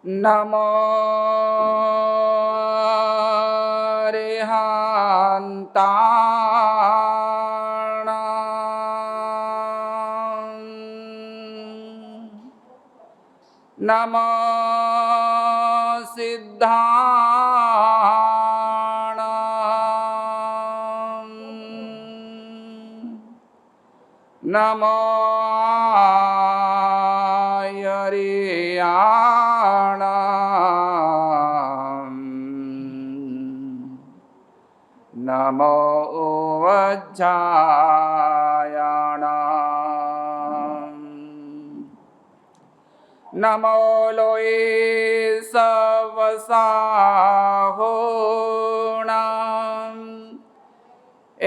नमो अरिहन्ताणां नमो सिद्धाणां नमो आयर्याणां नमो वज्रायाणां नमो लोये सवसाहोणां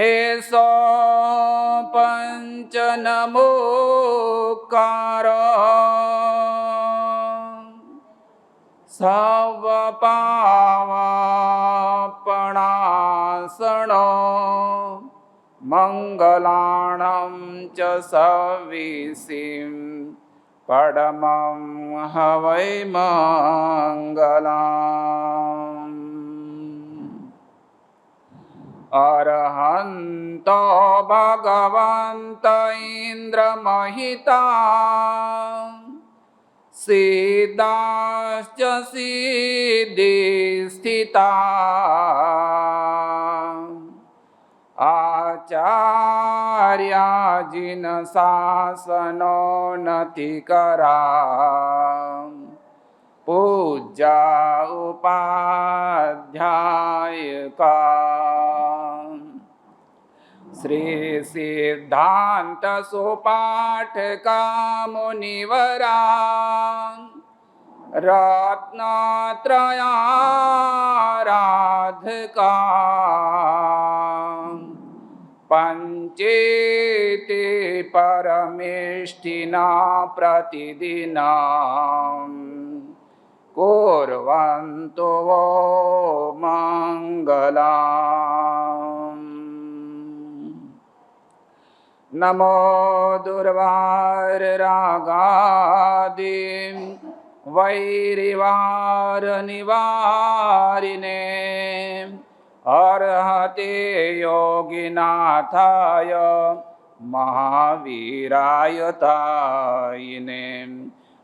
एषो पञ्चनमोकार सर्वपावपणासनो मङ्गलाणं च सविसिं परमं हवै मङ्गलम् अरहन्तो भगवन्त इन्द्रमहिता सिद्धाश्च सिद्धिस्थिता आचार्या जिनशासनोन्नतिकरा पूज्या उपाध्यायका श्री सिद्धांत सुपाठका मुनिवरा रत्नत्रयाराधका पंचेति परमेष्ठिना प्रतिदिनं कुर्वन्तु वो मङ्गलम् नमो दुर्वाररागादिं वैरिवारनिवारिणे अर्हते योगिनाथाय महावीराय तायिने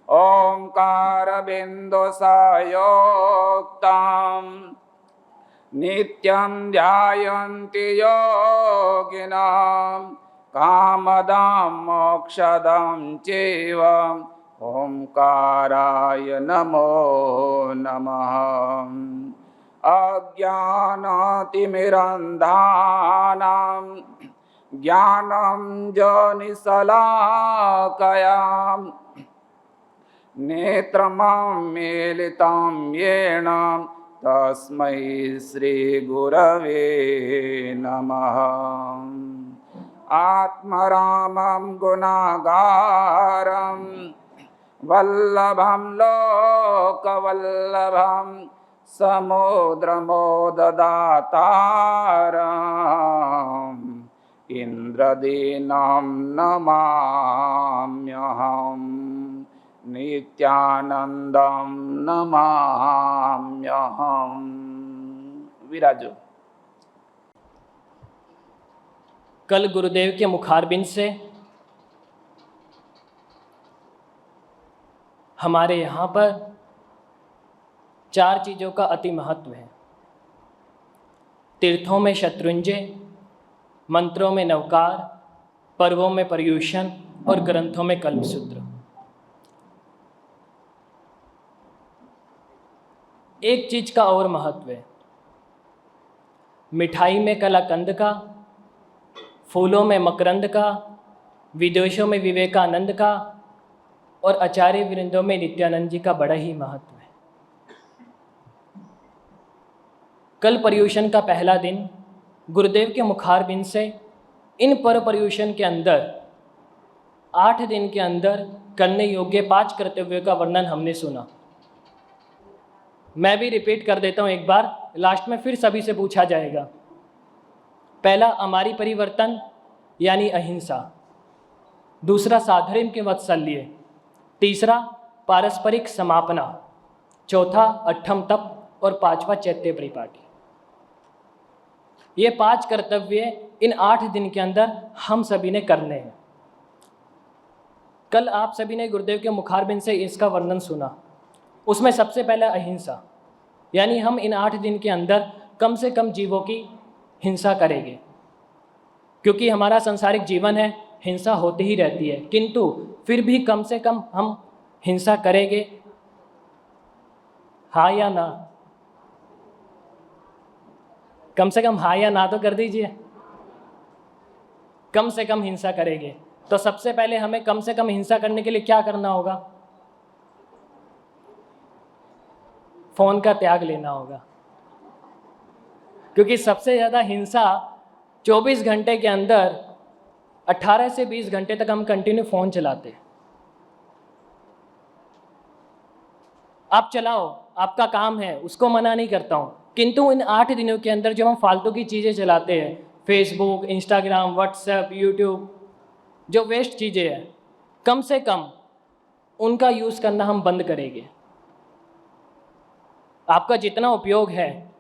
ओंकारबिन्दुसंयुक्तं नित्यं ध्यायन्ति योगिनां कामदां मोक्षदां चैव ओंकाराय नमो नमः अज्ञानातिमिरन्धानां ज्ञानं जनिशलाकयां नेत्रमं मीलितं येन तस्मै श्रीगुरवे नमः आत्मारामं गुणागारं वल्लभं लोकवल्लभं समुद्रमोददातारम् इंद्रदीनं नमाम्यहम् नित्यानंदं नमाम्यहम्। विराजो। कल गुरुदेव के मुखारबिंद से हमारे यहाँ पर 4 चीज़ों का अति महत्व है। तीर्थों में शत्रुंजय, मंत्रों में नवकार, पर्वों में पर्यूषण और ग्रंथों में कल्पसूत्र। एक चीज़ का और महत्व है। मिठाई में कलाकंद का, फूलों में मकरंद का, विदेशों में विवेकानंद का और आचार्य वृंदों में नित्यानंद जी का बड़ा ही महत्व है। कल पर्यूषण का पहला दिन गुरुदेव के मुखारबिंद से इन पर पर्यूषण के अंदर 8 दिन के अंदर करने योग्य 5 कर्तव्यों का वर्णन हमने सुना। मैं भी रिपीट कर देता हूँ एक बार, लास्ट में फिर सभी से पूछा जाएगा। पहला हमारी परिवर्तन यानी अहिंसा, दूसरा साधर्म के वात्सल्य, तीसरा पारस्परिक समापना, चौथा अट्ठम तप और पांचवा चैत्य परिपाटी। ये 5 कर्तव्य इन 8 दिन के अंदर हम सभी ने करने हैं। कल आप सभी ने गुरुदेव के मुखारबिंद से इसका वर्णन सुना। उसमें सबसे पहला अहिंसा, यानी हम इन 8 दिन के अंदर कम से कम जीवों की हिंसा करेंगे, क्योंकि हमारा संसारिक जीवन है, हिंसा होती ही रहती है, किंतु फिर भी कम से कम हम हिंसा करेंगे, हाँ या ना? कम से कम हाँ या ना तो कर दीजिए। कम से कम हिंसा करेंगे। तो सबसे पहले हमें कम से कम हिंसा करने के लिए क्या करना होगा? फोन का त्याग लेना होगा, क्योंकि सबसे ज़्यादा हिंसा 24 घंटे के अंदर 18 से 20 घंटे तक हम कंटिन्यू फ़ोन चलाते हैं। आप चलाओ, आपका काम है, उसको मना नहीं करता हूँ, किंतु इन 8 दिनों के अंदर जब हम फालतू की चीज़ें चलाते हैं, फेसबुक, इंस्टाग्राम, व्हाट्सएप, यूट्यूब, जो वेस्ट चीज़ें हैं, कम से कम उनका यूज़ करना हम बंद करेंगे। आपका जितना उपयोग है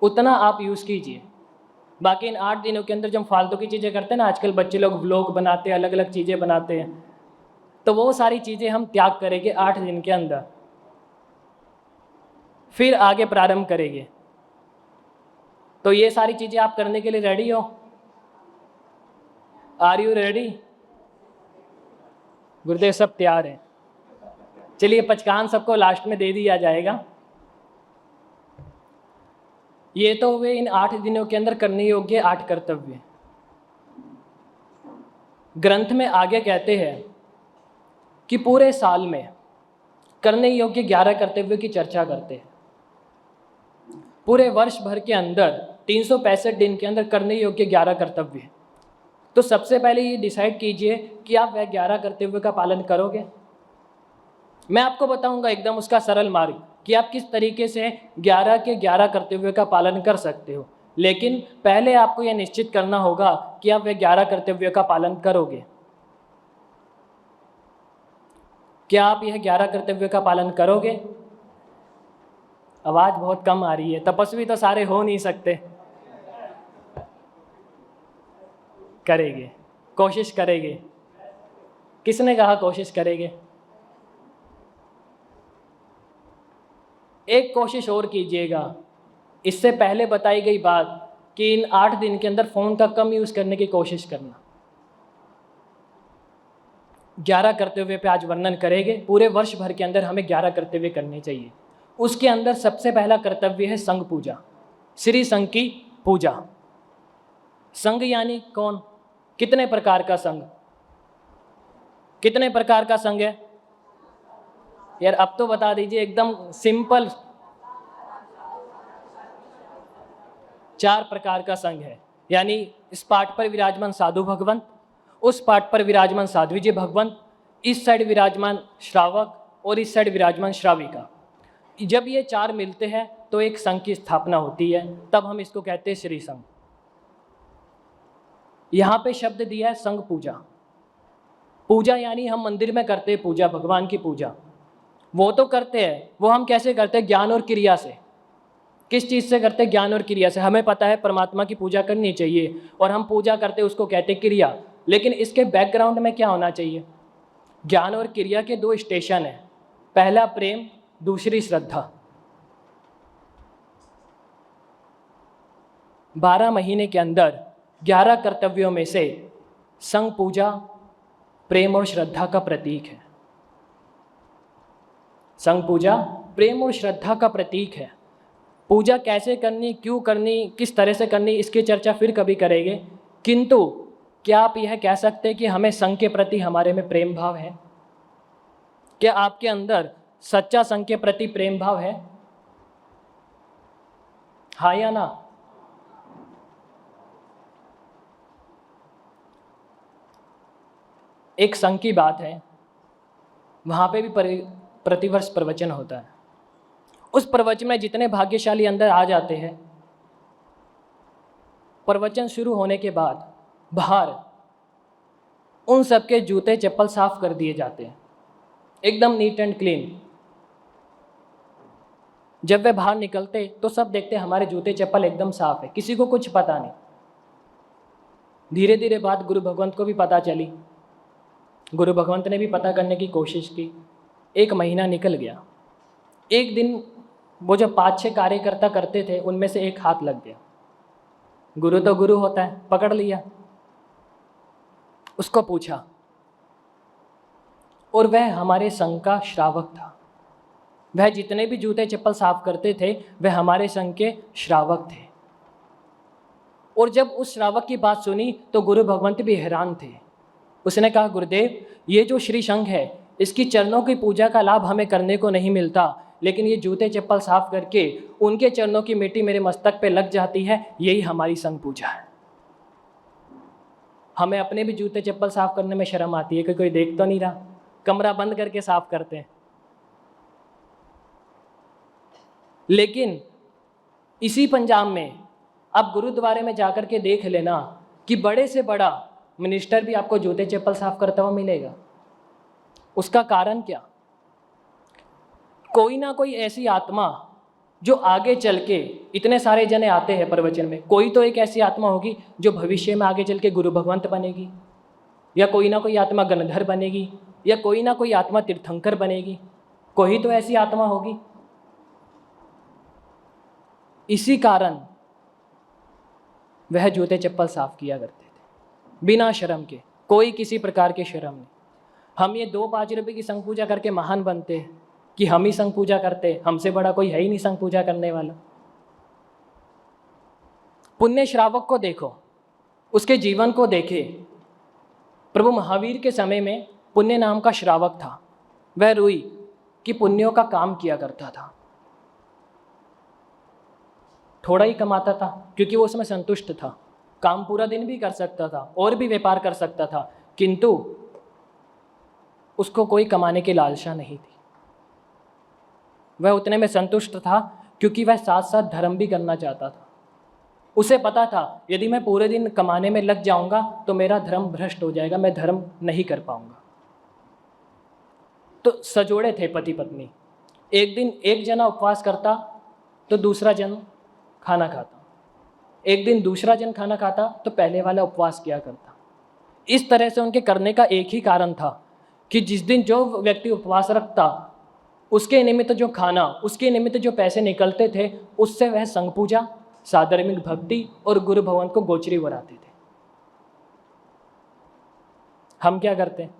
उतना आप यूज़ कीजिए। बाकी इन 8 दिनों के अंदर जब हम फालतू की चीज़ें करते हैं ना, आजकल बच्चे लोग व्लॉग बनाते हैं, अलग अलग चीज़ें बनाते हैं, तो वो सारी चीज़ें हम त्याग करेंगे 8 दिन के अंदर, फिर आगे प्रारंभ करेंगे। तो ये सारी चीज़ें आप करने के लिए रेडी हो? Are you ready? गुरुदेव सब तैयार हैं। चलिए पचकान सबको लास्ट में दे दिया जाएगा। ये तो हुए इन 8 दिनों के अंदर करने योग्य 8 कर्तव्य। ग्रंथ में आगे कहते हैं कि पूरे साल में करने योग्य 11 कर्तव्यों की चर्चा करते हैं। पूरे वर्ष भर के अंदर 365 दिन के अंदर करने योग्य 11 कर्तव्य। तो सबसे पहले ये डिसाइड कीजिए कि आप वह 11 कर्तव्यों का पालन करोगे। मैं आपको बताऊंगा एकदम उसका सरल मार्ग कि आप किस तरीके से 11 के 11 कर्तव्यों का पालन कर सकते हो, लेकिन पहले आपको यह निश्चित करना होगा कि आप वह 11 कर्तव्यों का पालन करोगे। क्या आप यह 11 कर्तव्यों का पालन करोगे? आवाज़ बहुत कम आ रही है। तपस्वी तो सारे हो नहीं सकते। करेंगे, कोशिश करेंगे। किसने कहा कोशिश करेंगे? एक कोशिश और कीजिएगा, इससे पहले बताई गई बात कि इन 8 दिन के अंदर फ़ोन का कम यूज़ करने की कोशिश करना। 11 कर्तव्य पे आज वर्णन करेंगे। पूरे वर्ष भर के अंदर हमें 11 कर्तव्य करने चाहिए। उसके अंदर सबसे पहला कर्तव्य है संघ पूजा, श्री संघ की पूजा। संघ यानी कौन? कितने प्रकार का संघ? कितने प्रकार का संघ है यार? अब तो बता दीजिए, एकदम सिंपल। 4 प्रकार का संघ है, यानी इस पाठ पर विराजमान साधु भगवंत, उस पाठ पर विराजमान साध्वी जी भगवंत, इस साइड विराजमान श्रावक और इस साइड विराजमान श्राविका। जब ये 4 मिलते हैं तो एक संघ की स्थापना होती है, तब हम इसको कहते हैं श्री संघ। यहाँ पे शब्द दिया है संघ पूजा। पूजा यानी हम मंदिर में करते हैं पूजा, भगवान की पूजा। वो तो करते हैं, वो हम कैसे करते हैं? ज्ञान और क्रिया से। किस चीज़ से करते हैं? ज्ञान और क्रिया से। हमें पता है परमात्मा की पूजा करनी चाहिए और हम पूजा करते हैं, उसको कहते हैं क्रिया। लेकिन इसके बैकग्राउंड में क्या होना चाहिए? ज्ञान और क्रिया के 2 स्टेशन हैं, पहला प्रेम, दूसरी श्रद्धा। 12 महीने के अंदर 11 कर्तव्यों में से संघ पूजा प्रेम और श्रद्धा का प्रतीक है। संघ पूजा प्रेम और श्रद्धा का प्रतीक है। पूजा कैसे करनी, क्यों करनी, किस तरह से करनी, इसकी चर्चा फिर कभी करेंगे। किंतु क्या आप यह कह सकते हैं कि हमें संघ के प्रति हमारे में प्रेम भाव है? क्या आपके अंदर सच्चा संघ के प्रति प्रेम भाव है? हाँ या ना? एक संघ की बात है, वहाँ पे भी प्रतिवर्ष प्रवचन होता है। उस प्रवचन में जितने भाग्यशाली अंदर आ जाते हैं, प्रवचन शुरू होने के बाद बाहर उन सबके जूते चप्पल साफ कर दिए जाते हैं, एकदम नीट एंड क्लीन। जब वे बाहर निकलते तो सब देखते हमारे जूते चप्पल एकदम साफ है, किसी को कुछ पता नहीं। धीरे धीरे बात गुरु भगवंत को भी पता चली। गुरु भगवंत ने भी पता करने की कोशिश की। 1 महीना निकल गया। एक दिन वो जो 5-6 कार्यकर्ता करते थे उनमें से एक हाथ लग गया। गुरु तो गुरु होता है, पकड़ लिया, उसको पूछा, और वह हमारे संघ का श्रावक था। वह जितने भी जूते चप्पल साफ करते थे वह हमारे संघ के श्रावक थे। और जब उस श्रावक की बात सुनी तो गुरु भगवंत भी हैरान थे। उसने कहा, गुरुदेव, ये जो श्री संघ है इसकी चरणों की पूजा का लाभ हमें करने को नहीं मिलता, लेकिन ये जूते चप्पल साफ करके उनके चरणों की मिट्टी मेरे मस्तक पे लग जाती है, यही हमारी संघ पूजा है। हमें अपने भी जूते चप्पल साफ करने में शर्म आती है कि कोई देख तो नहीं रहा, कमरा बंद करके साफ करते हैं। लेकिन इसी पंजाब में आप गुरुद्वारे में जाकर के देख लेना कि बड़े से बड़ा मिनिस्टर भी आपको जूते चप्पल साफ करता हुआ मिलेगा। उसका कारण क्या? कोई ना कोई ऐसी आत्मा जो आगे चल के, इतने सारे जने आते हैं प्रवचन में, कोई तो एक ऐसी आत्मा होगी जो भविष्य में आगे चल के गुरु भगवंत बनेगी, या कोई ना कोई आत्मा गणधर बनेगी, या कोई ना कोई आत्मा तीर्थंकर बनेगी। कोई तो ऐसी आत्मा होगी। इसी कारण वह जूते चप्पल साफ किया करते थे बिना शर्म के, कोई किसी प्रकार के शर्म नहीं। हम ये 2-5 रुपए की संघ पूजा करके महान बनते हैं कि हम ही संघ पूजा करते, हमसे बड़ा कोई है ही नहीं संघ पूजा करने वाला। पुण्य श्रावक को देखो, उसके जीवन को देखे। प्रभु महावीर के समय में पुण्य नाम का श्रावक था। वह रुई कि पुण्यों का काम किया करता था। थोड़ा ही कमाता था क्योंकि वो उसमें संतुष्ट था। काम पूरा दिन भी कर सकता था और भी व्यापार कर सकता था, किंतु उसको कोई कमाने की लालसा नहीं थी। वह उतने में संतुष्ट था क्योंकि वह साथ साथ धर्म भी करना चाहता था। उसे पता था यदि मैं पूरे दिन कमाने में लग जाऊंगा तो मेरा धर्म भ्रष्ट हो जाएगा, मैं धर्म नहीं कर पाऊंगा। तो सजोड़े थे पति पत्नी। एक दिन एक जना उपवास करता तो दूसरा जन खाना खाता, एक दिन दूसरा जन खाना खाता तो पहले वाला उपवास किया करता। इस तरह से उनके करने का एक ही कारण था कि जिस दिन जो व्यक्ति उपवास रखता उसके निमित्त जो खाना, उसके निमित्त जो पैसे निकलते थे, उससे वह संघ पूजा, साधर्मिक भक्ति और गुरु भगवंत को गोचरी बनाते थे। हम क्या करते हैं?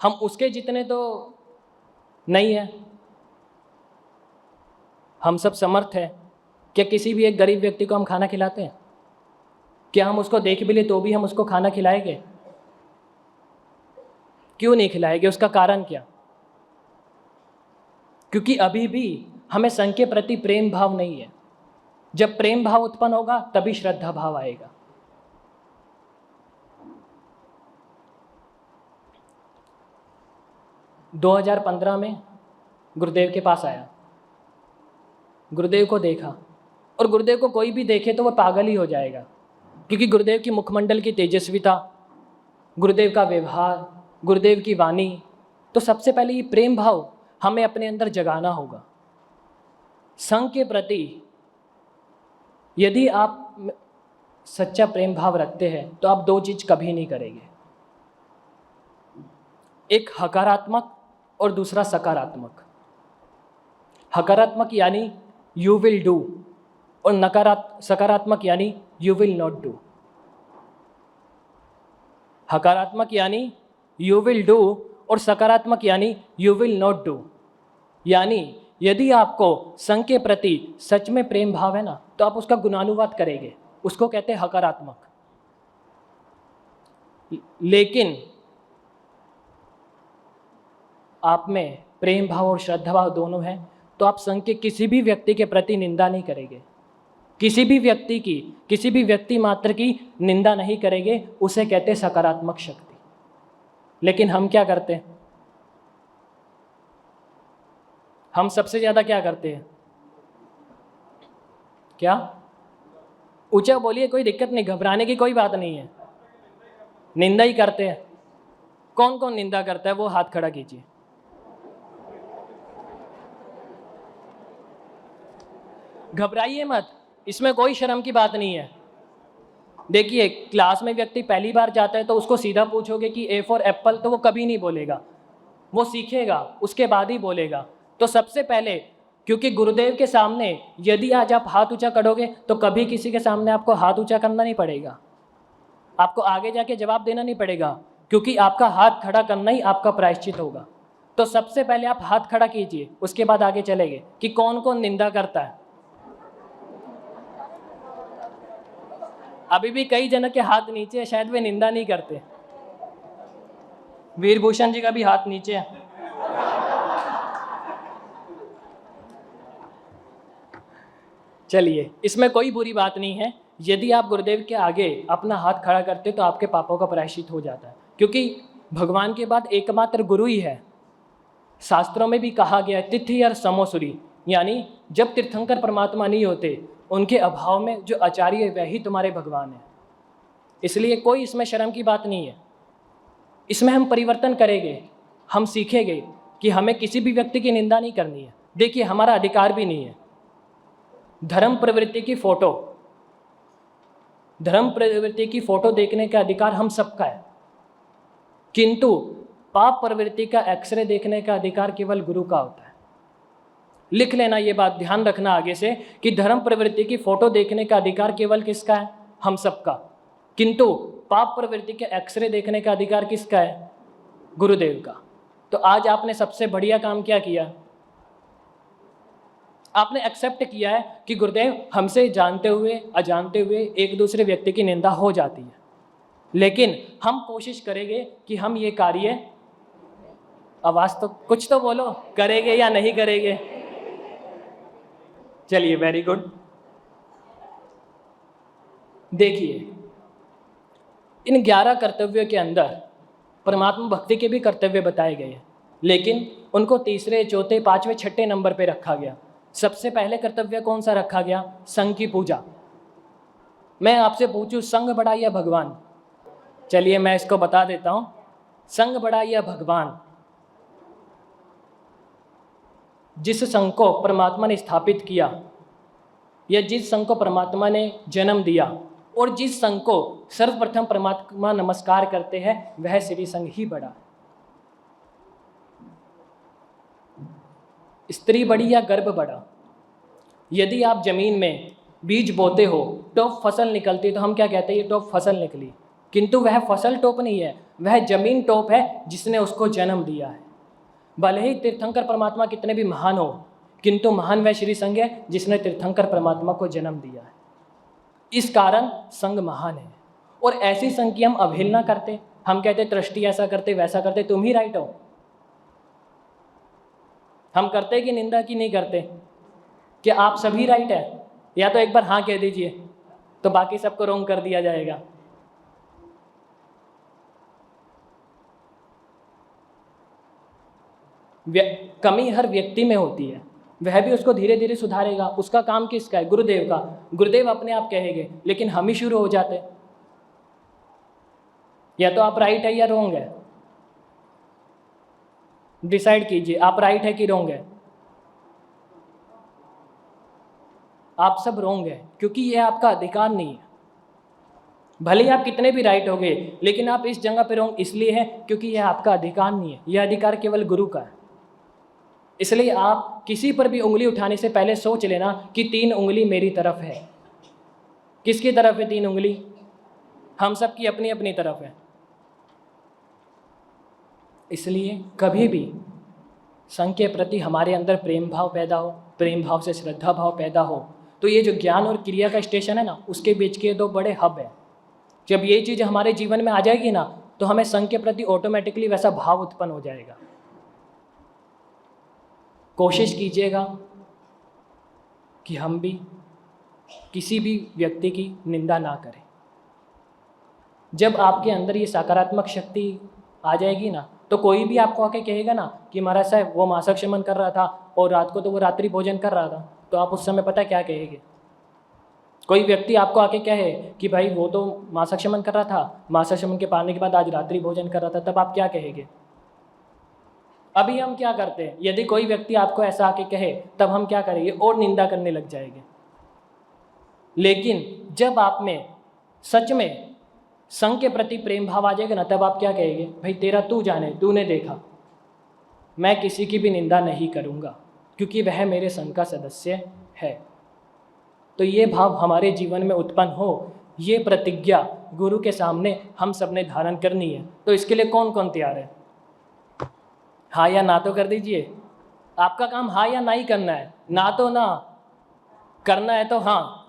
हम उसके जितने तो नहीं है। हम सब समर्थ है। क्या किसी भी एक गरीब व्यक्ति को हम खाना खिलाते हैं? क्या हम उसको देख भी ले तो भी हम उसको खाना खिलाएंगे? क्यों नहीं खिलाएंगे? उसका कारण क्या? क्योंकि अभी भी हमें संघ के प्रति प्रेम भाव नहीं है। जब प्रेम भाव उत्पन्न होगा तभी श्रद्धा भाव आएगा। – 2015 में गुरुदेव के पास आया, गुरुदेव को देखा, और गुरुदेव को कोई भी देखे तो वह पागल ही हो जाएगा, क्योंकि गुरुदेव की मुखमंडल की तेजस्विता, गुरुदेव का व्यवहार, गुरुदेव की वाणी। तो सबसे पहले ये प्रेम भाव हमें अपने अंदर जगाना होगा। संघ के प्रति यदि आप सच्चा प्रेम भाव रखते हैं तो आप 2 चीज कभी नहीं करेंगे, एक हकारात्मक और दूसरा सकारात्मक। हकारात्मक यानी यू विल डू, और सकारात्मक यानी यू विल नॉट डू। हकारात्मक यानी यू विल डू और सकारात्मक यानी यू विल नॉट डू। यानी यदि आपको संघ के प्रति सच में प्रेम भाव है ना, तो आप उसका गुणानुवाद करेंगे, उसको कहते हैं हकारात्मक। लेकिन आप में प्रेम भाव और श्रद्धा भाव दोनों है तो आप संघ के किसी भी व्यक्ति के प्रति निंदा नहीं करेंगे, किसी भी व्यक्ति की, किसी भी व्यक्ति मात्र की निंदा नहीं करेंगे। उसे कहते हैं सकारात्मक शक्ति। लेकिन हम क्या करते हैं? हम सबसे ज्यादा क्या करते हैं? क्या? ऊंचा बोलिए, कोई दिक्कत नहीं, घबराने की कोई बात नहीं है। निंदा ही करते हैं। कौन कौन निंदा करता है वो हाथ खड़ा कीजिए। घबराइए मत, इसमें कोई शर्म की बात नहीं है। देखिए, क्लास में व्यक्ति पहली बार जाता है तो उसको सीधा पूछोगे कि ए फॉर एप्पल, तो वो कभी नहीं बोलेगा, वो सीखेगा उसके बाद ही बोलेगा। तो सबसे पहले, क्योंकि गुरुदेव के सामने यदि आज आप हाथ ऊंचा करोगे तो कभी किसी के सामने आपको हाथ ऊंचा करना नहीं पड़ेगा, आपको आगे जाके जवाब देना नहीं पड़ेगा, क्योंकि आपका हाथ खड़ा करना ही आपका प्रायश्चित होगा। तो सबसे पहले आप हाथ खड़ा कीजिए, उसके बाद आगे चलेंगे कि कौन कौन निंदा करता है। अभी भी कई जनों के हाथ नीचे है, शायद वे निंदा नहीं करते। वीरभूषण जी का भी हाथ नीचे है। चलिए, इसमें कोई बुरी बात नहीं है। यदि आप गुरुदेव के आगे अपना हाथ खड़ा करते तो आपके पापों का प्रायश्चित हो जाता है, क्योंकि भगवान के बाद एकमात्र गुरु ही है। शास्त्रों में भी कहा गया है तिथि और समोसुरी, यानी जब तीर्थंकर परमात्मा नहीं होते, उनके अभाव में जो आचार्य है वही तुम्हारे भगवान है। इसलिए कोई इसमें शर्म की बात नहीं है। इसमें हम परिवर्तन करेंगे, हम सीखेंगे कि हमें किसी भी व्यक्ति की निंदा नहीं करनी है। देखिए, हमारा अधिकार भी नहीं है। धर्म प्रवृत्ति की फोटो, धर्म प्रवृत्ति की फोटो देखने का अधिकार हम सबका है, किंतु पाप प्रवृत्ति का एक्सरे देखने का अधिकार केवल गुरु का होता है। लिख लेना, ये बात ध्यान रखना आगे से कि धर्म प्रवृत्ति की फोटो देखने का अधिकार केवल किसका है? हम सबका। किंतु पाप प्रवृत्ति के एक्सरे देखने का अधिकार किसका है? गुरुदेव का। तो आज आपने सबसे बढ़िया काम क्या किया? आपने एक्सेप्ट किया है कि गुरुदेव, हमसे जानते हुए अजानते हुए एक दूसरे व्यक्ति की निंदा हो जाती है, लेकिन हम कोशिश करेंगे कि हम ये कार्य, आवाज़ तो कुछ तो बोलो, करेंगे या नहीं करेंगे? चलिए, वेरी गुड। देखिए, इन 11 कर्तव्यों के अंदर परमात्मा भक्ति के भी कर्तव्य बताए गए हैं, लेकिन उनको तीसरे, चौथे, पांचवें, छठे नंबर पे रखा गया। सबसे पहले कर्तव्य कौन सा रखा गया? संघ की पूजा। मैं आपसे पूछूं, संघ बड़ा या भगवान? चलिए, मैं इसको बता देता हूं, संघ बड़ा या भगवान? जिस संघ को परमात्मा ने स्थापित किया, या जिस संघ को परमात्मा ने जन्म दिया, और जिस संघ को सर्वप्रथम परमात्मा नमस्कार करते हैं, वह श्री संघ ही बड़ा है। स्त्री बड़ी या गर्भ बड़ा? यदि आप जमीन में बीज बोते हो, टॉप फसल निकलती, तो हम क्या कहते हैं? ये टॉप फसल निकली। किंतु वह फसल टॉप नहीं है, वह जमीन टॉप है जिसने उसको जन्म दिया है। भले ही तीर्थंकर परमात्मा कितने भी महान हो, किंतु महान वह श्री संघ है जिसने तीर्थंकर परमात्मा को जन्म दिया है। इस कारण संघ महान है। और ऐसी संघ की हम अवहेलना करते, हम कहते ट्रस्टी ऐसा करते वैसा करते, तुम ही राइट हो। हम करते कि निंदा की नहीं करते? क्या आप सभी राइट है? या तो एक बार हाँ कह दीजिए, तो बाकी सबको रोंग कर दिया जाएगा। कमी हर व्यक्ति में होती है, वह भी उसको धीरे धीरे सुधारेगा। उसका काम किसका है? गुरुदेव का। गुरुदेव अपने आप कहेंगे, लेकिन हम ही शुरू हो जाते। या तो आप राइट है या रोंग है, डिसाइड कीजिए, आप राइट है कि रोंग है? आप सब रोंग है, क्योंकि यह आपका अधिकार नहीं है। भले ही आप कितने भी राइट हो गए, लेकिन आप इस जगह पे रोंग इसलिए है क्योंकि यह आपका अधिकार नहीं है। यह अधिकार केवल गुरु का है। इसलिए आप किसी पर भी उंगली उठाने से पहले सोच लेना कि 3 उंगली मेरी तरफ है। किसकी तरफ है 3 उंगली? हम सब की अपनी अपनी तरफ है। इसलिए कभी भी संघ के प्रति हमारे अंदर प्रेम भाव पैदा हो, प्रेम भाव से श्रद्धा भाव पैदा हो, तो ये जो ज्ञान और क्रिया का स्टेशन है ना, उसके बीच के 2 बड़े हब है। जब ये चीज़ हमारे जीवन में आ जाएगी ना, तो हमें संघ के प्रति ऑटोमेटिकली वैसा भाव उत्पन्न हो जाएगा। कोशिश कीजिएगा कि हम भी किसी भी व्यक्ति की निंदा ना करें। जब आपके अंदर ये सकारात्मक शक्ति आ जाएगी ना, तो कोई भी आपको आके कहेगा ना कि महाराज साहब वो मासक शमन कर रहा था और रात को तो वो रात्रि भोजन कर रहा था, तो आप उस समय पता क्या कहेंगे? कोई व्यक्ति आपको आके कहे कि भाई वो तो मासक शमन कर रहा था, मासक शमन के पाने के बाद आज रात्रि भोजन कर रहा था, तब आप क्या कहेंगे? अभी हम क्या करते हैं? यदि कोई व्यक्ति आपको ऐसा आके कहे, तब हम क्या करेंगे? और निंदा करने लग जाएंगे। लेकिन जब आप में सच में संघ के प्रति प्रेम भाव आ जाएगा ना, तब आप क्या कहेंगे, भाई तेरा तू जाने, तूने देखा, मैं किसी की भी निंदा नहीं करूँगा क्योंकि वह मेरे संघ का सदस्य है। तो ये भाव हमारे जीवन में उत्पन्न हो, ये प्रतिज्ञा गुरु के सामने हम सब ने धारण करनी है। तो इसके लिए कौन कौन तैयार है? हाँ या ना तो कर दीजिए। आपका काम हाँ या ना ही करना है, ना तो ना, करना है तो हाँ।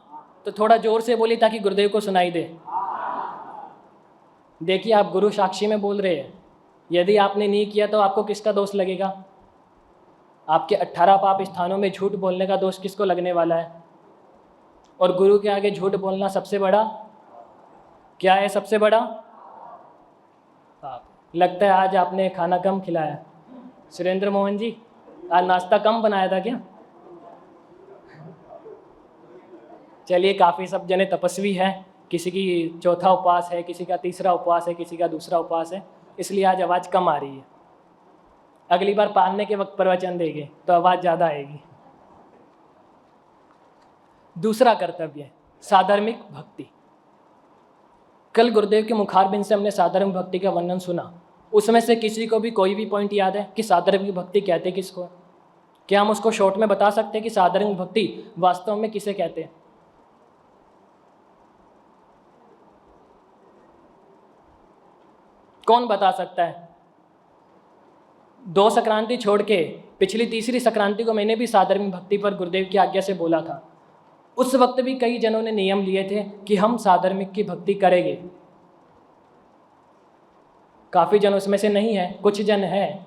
तो थोड़ा जोर से बोलिए ताकि गुरुदेव को सुनाई दे। देखिए आप गुरु साक्षी में बोल रहे हैं, यदि आपने नहीं किया तो आपको किसका दोष लगेगा? आपके 18 पाप स्थानों में झूठ बोलने का दोष किसको लगने वाला है? और गुरु के आगे झूठ बोलना सबसे बड़ा क्या है? सबसे बड़ा पाप। लगता है आज आपने खाना कम खिलाया। सुरेंद्र मोहन जी, आज नाश्ता कम बनाया था क्या? चलिए, काफ़ी सब जने तपस्वी हैं, किसी की चौथा उपवास है, किसी का तीसरा उपवास है, किसी का दूसरा उपवास है, इसलिए आज आवाज़ कम आ रही है। अगली बार पालने के वक्त प्रवचन देंगे तो आवाज़ ज़्यादा आएगी। दूसरा कर्तव्य, साधर्मिक भक्ति। कल गुरुदेव के मुखारबिंद से हमने साधर्मिक भक्ति का वर्णन सुना। उसमें से किसी को भी कोई भी पॉइंट याद है कि साधर्मिक भक्ति कहते किसको है? क्या हम उसको शॉर्ट में बता सकते हैं कि साधर्मिक भक्ति वास्तव में किसे कहते हैं? कौन बता सकता है? 2 संक्रांति छोड़ के पिछली तीसरी संक्रांति को मैंने भी साधर्मिक भक्ति पर गुरुदेव की आज्ञा से बोला था। उस वक्त भी कई जनों ने नियम लिए थे कि हम साधर्मिक की भक्ति करेंगे। काफ़ी जन उसमें से नहीं है, कुछ जन हैं।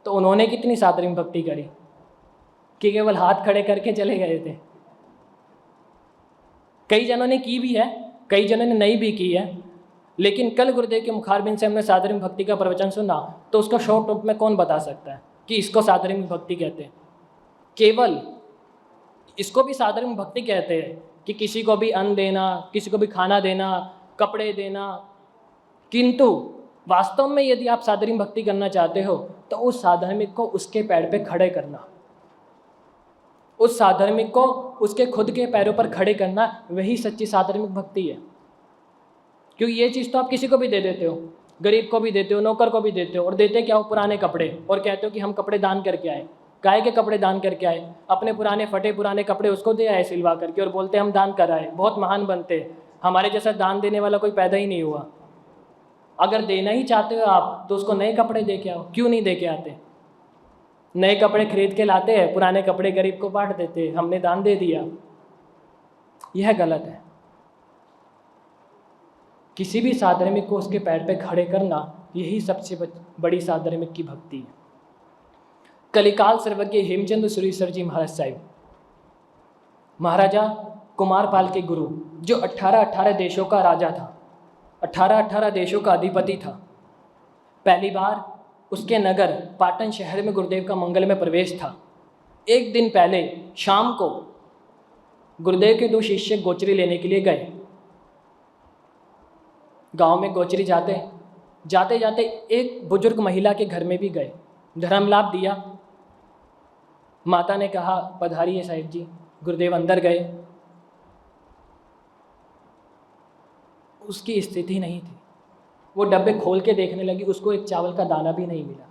तो उन्होंने कितनी साधर्मिक भक्ति करी कि केवल हाथ खड़े करके चले गए थे? कई जनों ने की भी है, कई जनों ने नहीं भी की है। लेकिन कल गुरुदेव के मुखारबिंद से हमने साधर्मिक भक्ति का प्रवचन सुना, तो उसको शॉर्ट रूप में कौन बता सकता है कि इसको साधर्मिक भक्ति कहते हैं? केवल इसको भी साधर्मिक भक्ति कहते हैं कि किसी को भी अन्न देना, किसी को भी खाना देना, कपड़े देना। किंतु वास्तव में यदि आप साधर्मिक भक्ति करना चाहते हो तो उस साधर्मिक को उसके पैर पे खड़े करना, उस साधर्मिक को उसके खुद के पैरों पर खड़े करना, वही सच्ची साधर्मिक भक्ति है। क्योंकि ये चीज़ तो आप किसी को भी दे देते हो, गरीब को भी देते हो, नौकर को भी देते हो, और देते क्या हो? पुराने कपड़े, और कहते हो कि हम कपड़े दान करके आए। गाय के कपड़े दान करके आए, अपने पुराने फटे पुराने कपड़े उसको दे आए सिलवा करके, और बोलते हम दान कर आए, बहुत महान बनते। हमारे जैसा दान देने वाला कोई पैदा ही नहीं हुआ। अगर देना ही चाहते हो आप तो उसको नए कपड़े दे के आओ। क्यों नहीं दे के आते? नए कपड़े खरीद के लाते हैं, पुराने कपड़े गरीब को बांट देते, हमने दान दे दिया। यह गलत है। किसी भी साधर्मिक को उसके पैर पे खड़े करना, यही सबसे बड़ी साधर्मिक की भक्ति है। कलिकाल सर्वज्ञ हेमचंद्र सुरेश्वर जी महाराज साहिब, महाराजा कुमारपाल के गुरु, जो 18 देशों का राजा था, 18 देशों का अधिपति था। पहली बार उसके नगर पाटन शहर में गुरुदेव का मंगल में प्रवेश था। एक दिन पहले शाम को गुरुदेव के 2 शिष्य गोचरी लेने के लिए गए। गांव में गोचरी जाते जाते एक बुजुर्ग महिला के घर में भी गए, धर्म लाभ दिया। माता ने कहा पधारिए साहिब जी। गुरुदेव अंदर गए। उसकी स्थिति नहीं थी। वो डब्बे खोल के देखने लगी, उसको एक चावल का दाना भी नहीं मिला।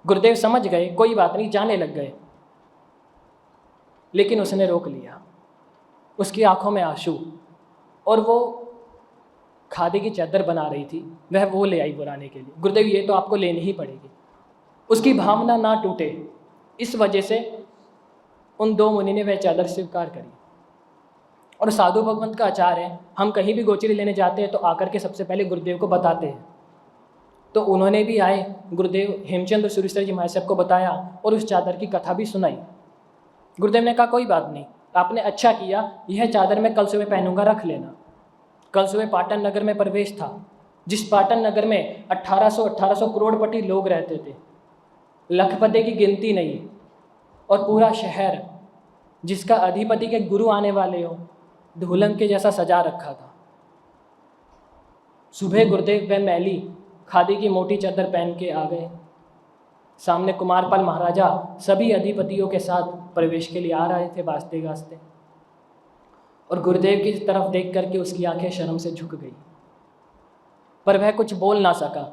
गुरुदेव समझ गए, कोई बात नहीं, जाने लग गए। लेकिन उसने रोक लिया। उसकी आंखों में आंसू, और वो खादी की चादर बना रही थी, वह वो ले आई बनाने के लिए। गुरुदेव ये तो आपको लेनी ही पड़ेगी। उसकी भावना ना टूटे, इस वजह से उन 2 मुनि ने वह चादर स्वीकार करी। और साधु भगवंत का आचार है, हम कहीं भी गोचरी लेने जाते हैं तो आकर के सबसे पहले गुरुदेव को बताते हैं। तो उन्होंने भी आए, गुरुदेव हेमचंद्र सुरेश्वर जी महाराज साहब को बताया और उस चादर की कथा भी सुनाई। गुरुदेव ने कहा कोई बात नहीं, आपने अच्छा किया, यह चादर मैं कल सुबह पहनूंगा, रख लेना। कल सुबह पाटन नगर में प्रवेश था, जिस पाटन नगर में 1800 करोड़पति लोग रहते थे, लखपति की गिनती नहीं, और पूरा शहर जिसका अधिपति के गुरु आने वाले हो, दुल्हन के जैसा सजा रखा था। सुबह गुरुदेव वह मैली खादी की मोटी चादर पहन के आ गए। सामने कुमारपाल महाराजा सभी अधिपतियों के साथ प्रवेश के लिए आ रहे थे, वास्ते गास्ते। और गुरुदेव की तरफ देख करके उसकी आंखें शर्म से झुक गई, पर वह कुछ बोल ना सका।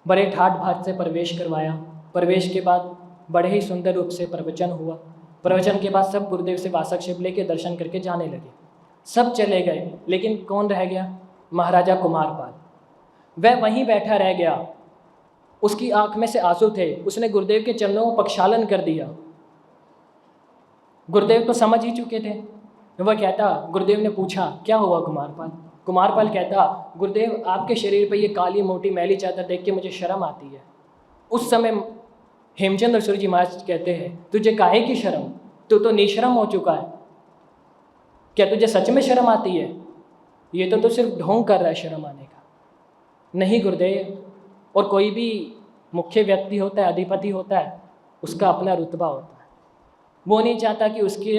बड़े ठाठ बाट से प्रवेश करवाया। प्रवेश के बाद बड़े ही सुंदर रूप से प्रवचन हुआ। प्रवचन के बाद सब गुरुदेव से वासक्षेप लेके दर्शन करके जाने लगे। सब चले गए, लेकिन कौन रह गया? महाराजा कुमारपाल। वह वहीं बैठा रह गया। उसकी आंख में से आंसू थे। उसने गुरुदेव के चरणों को प्रक्षालन कर दिया। गुरुदेव तो समझ ही चुके थे। वह कहता, गुरुदेव ने पूछा, क्या हुआ कुमारपाल? कुमारपाल कहता, गुरुदेव आपके शरीर पर ये काली मोटी मैली चादर देख के मुझे शर्म आती है। उस समय हेमचंद्र सूर्य जी महाराज कहते हैं, तुझे काहे की शर्म? तू तो निशर्म हो चुका है। क्या तुझे सच में शर्म आती है? ये तो सिर्फ ढोंग कर रहा है शर्म आने का। नहीं गुरुदेव, और कोई भी मुख्य व्यक्ति होता है, अधिपति होता है, उसका अपना रुतबा होता है। वो नहीं चाहता कि उसकी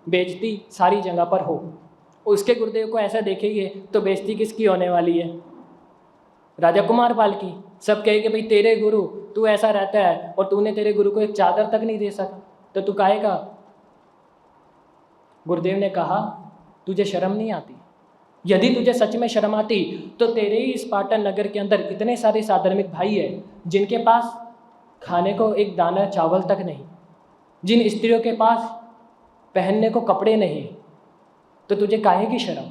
बेइज्जती सारी जगह पर हो। उसके गुरुदेव को ऐसा देखेंगे तो बेइज्जती किसकी होने वाली है? राजा कुमारपाल की। सब कहेंगे भाई तेरे गुरु, तू ऐसा रहता है और तूने तेरे गुरु को एक चादर तक नहीं दे सका, तो तू काहेगा? गुरुदेव ने कहा, तुझे शर्म नहीं आती? यदि तुझे सच में शर्म आती तो तेरे ही इस पाटन नगर के अंदर इतने सारे साधर्मिक भाई हैं जिनके पास खाने को एक दाना चावल तक नहीं, जिन स्त्रियों के पास पहनने को कपड़े नहीं, तो तुझे काहे की शर्म?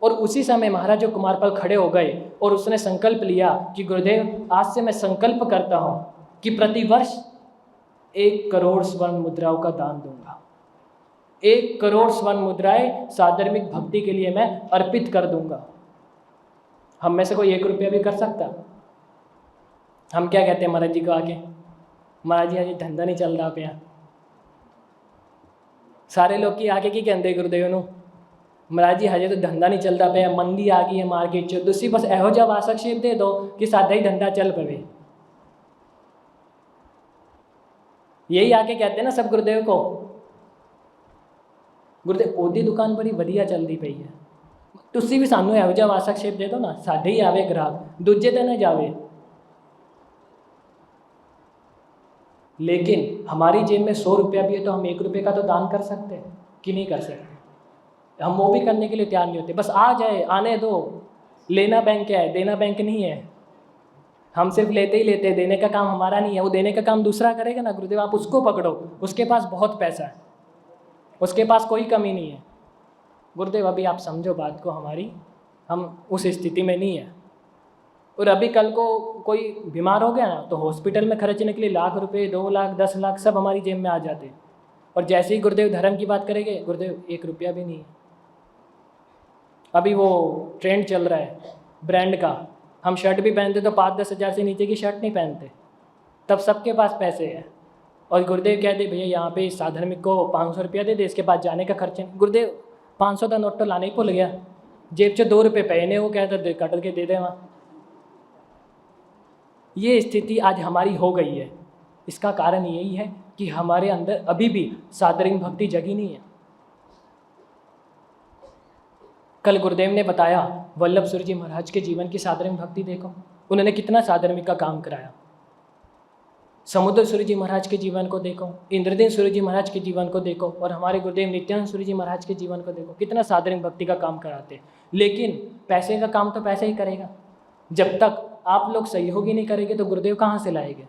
और उसी समय महाराजा कुमारपाल खड़े हो गए और उसने संकल्प लिया कि गुरुदेव, आज से मैं संकल्प करता हूँ कि प्रतिवर्ष 1 करोड़ स्वर्ण मुद्राओं का दान दूंगा। 1 करोड़ स्वर्ण मुद्राएं साधर्मिक भक्ति के लिए मैं अर्पित कर दूंगा। हम में से कोई 1 रुपया भी कर सकता? हम क्या कहते हैं महाराज जी को आके, महाराज जी आज धंधा नहीं चल रहा पे। सारे लोग की आगे की कहते गुरुदेव नू, महाराज जी हजे तो धंधा नहीं चलता पे, मंदी आ गई है मार्केट च, तुसी बस एहो जिहा वासक्षेप दे दो कि सादा ही धंधा चल पवे। यही आके कहते हैं ना सब गुरुदेव को। गुरुदेव ओदी दुकान बड़ी वधिया चलती पई है, तुसी भी सानू एहो जिहा वासक्षेप दे दो ना, साडे ही आवे ग्राहक, दूजे दिन जावे। लेकिन हमारी जेब में 100 रुपया भी है तो हम 1 रुपये का तो दान कर सकते हैं कि नहीं कर सकते? हम वो भी करने के लिए तैयार नहीं होते। बस आ जाए, आने दो। लेना बैंक है, देना बैंक नहीं है। हम सिर्फ लेते ही लेते हैं, देने का काम हमारा नहीं है। वो देने का काम दूसरा करेगा ना। गुरुदेव आप उसको पकड़ो, उसके पास बहुत पैसा है, उसके पास कोई कमी नहीं है। गुरुदेव अभी आप समझो बात को हमारी, हम उस स्थिति में नहीं है। और अभी कल को कोई बीमार हो गया ना तो हॉस्पिटल में खर्चने के लिए लाख रुपए, 2 लाख, 10 लाख सब हमारी जेब में आ जाते हैं। और जैसे ही गुरुदेव धर्म की बात करेंगे, गुरुदेव 1 रुपया भी नहीं है। अभी वो ट्रेंड चल रहा है ब्रांड का, हम शर्ट भी पहनते तो 5-10 हज़ार से नीचे की शर्ट नहीं पहनते, तब सबके पास पैसे हैं। और गुरुदेव कहते भैया यहाँ पे साधर्मिक को 500 रुपया दे दे, इसके पास जाने का खर्च नहीं। गुरुदेव 500 का नोट तो लाने ही भूल गया, जेब से 2 रुपये पहने, वो कहता कट के दे दे वहाँ। ये स्थिति आज हमारी हो गई है। इसका कारण यही है कि हमारे अंदर अभी भी साधर्मिक भक्ति जगी नहीं है। कल गुरुदेव ने बताया वल्लभ सूर्य जी महाराज के जीवन की साधर्मिक भक्ति देखो, उन्होंने कितना साधर्मिक का काम कराया। समुद्र सूर्य जी महाराज के जीवन को देखो, इंद्रदेव सूर्य जी महाराज के जीवन को देखो, और हमारे गुरुदेव नित्यानंद सूर्य जी महाराज के जीवन को देखो, कितना साधर्मिक भक्ति का काम कराते। लेकिन पैसे का काम तो पैसे ही करेगा। जब तक आप लोग सहयोग ही नहीं करेंगे तो गुरुदेव कहाँ से लाएंगे?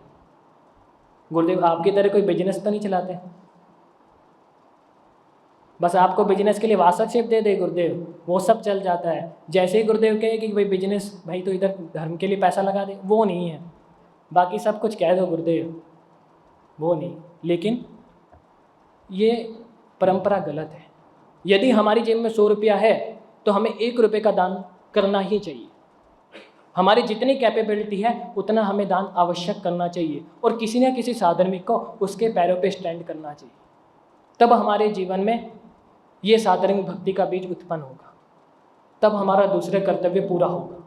गुरुदेव आपकी तरह कोई बिजनेस तो नहीं चलाते, बस आपको बिजनेस के लिए वासक्षेप दे दे गुरुदेव, वो सब चल जाता है। जैसे ही गुरुदेव कहे कि भाई बिजनेस, भाई तो इधर धर्म के लिए पैसा लगा दे, वो नहीं है। बाकी सब कुछ कह दो गुरुदेव, वो नहीं। लेकिन ये परंपरा गलत है। यदि हमारी जेब में 100 रुपया है तो हमें 1 रुपये का दान करना ही चाहिए। हमारी जितनी कैपेबिलिटी है उतना हमें दान आवश्यक करना चाहिए, और किसी न किसी साधर्मिक को उसके पैरों पे स्टैंड करना चाहिए। तब हमारे जीवन में ये साधर्मिक भक्ति का बीज उत्पन्न होगा, तब हमारा दूसरे कर्तव्य पूरा होगा।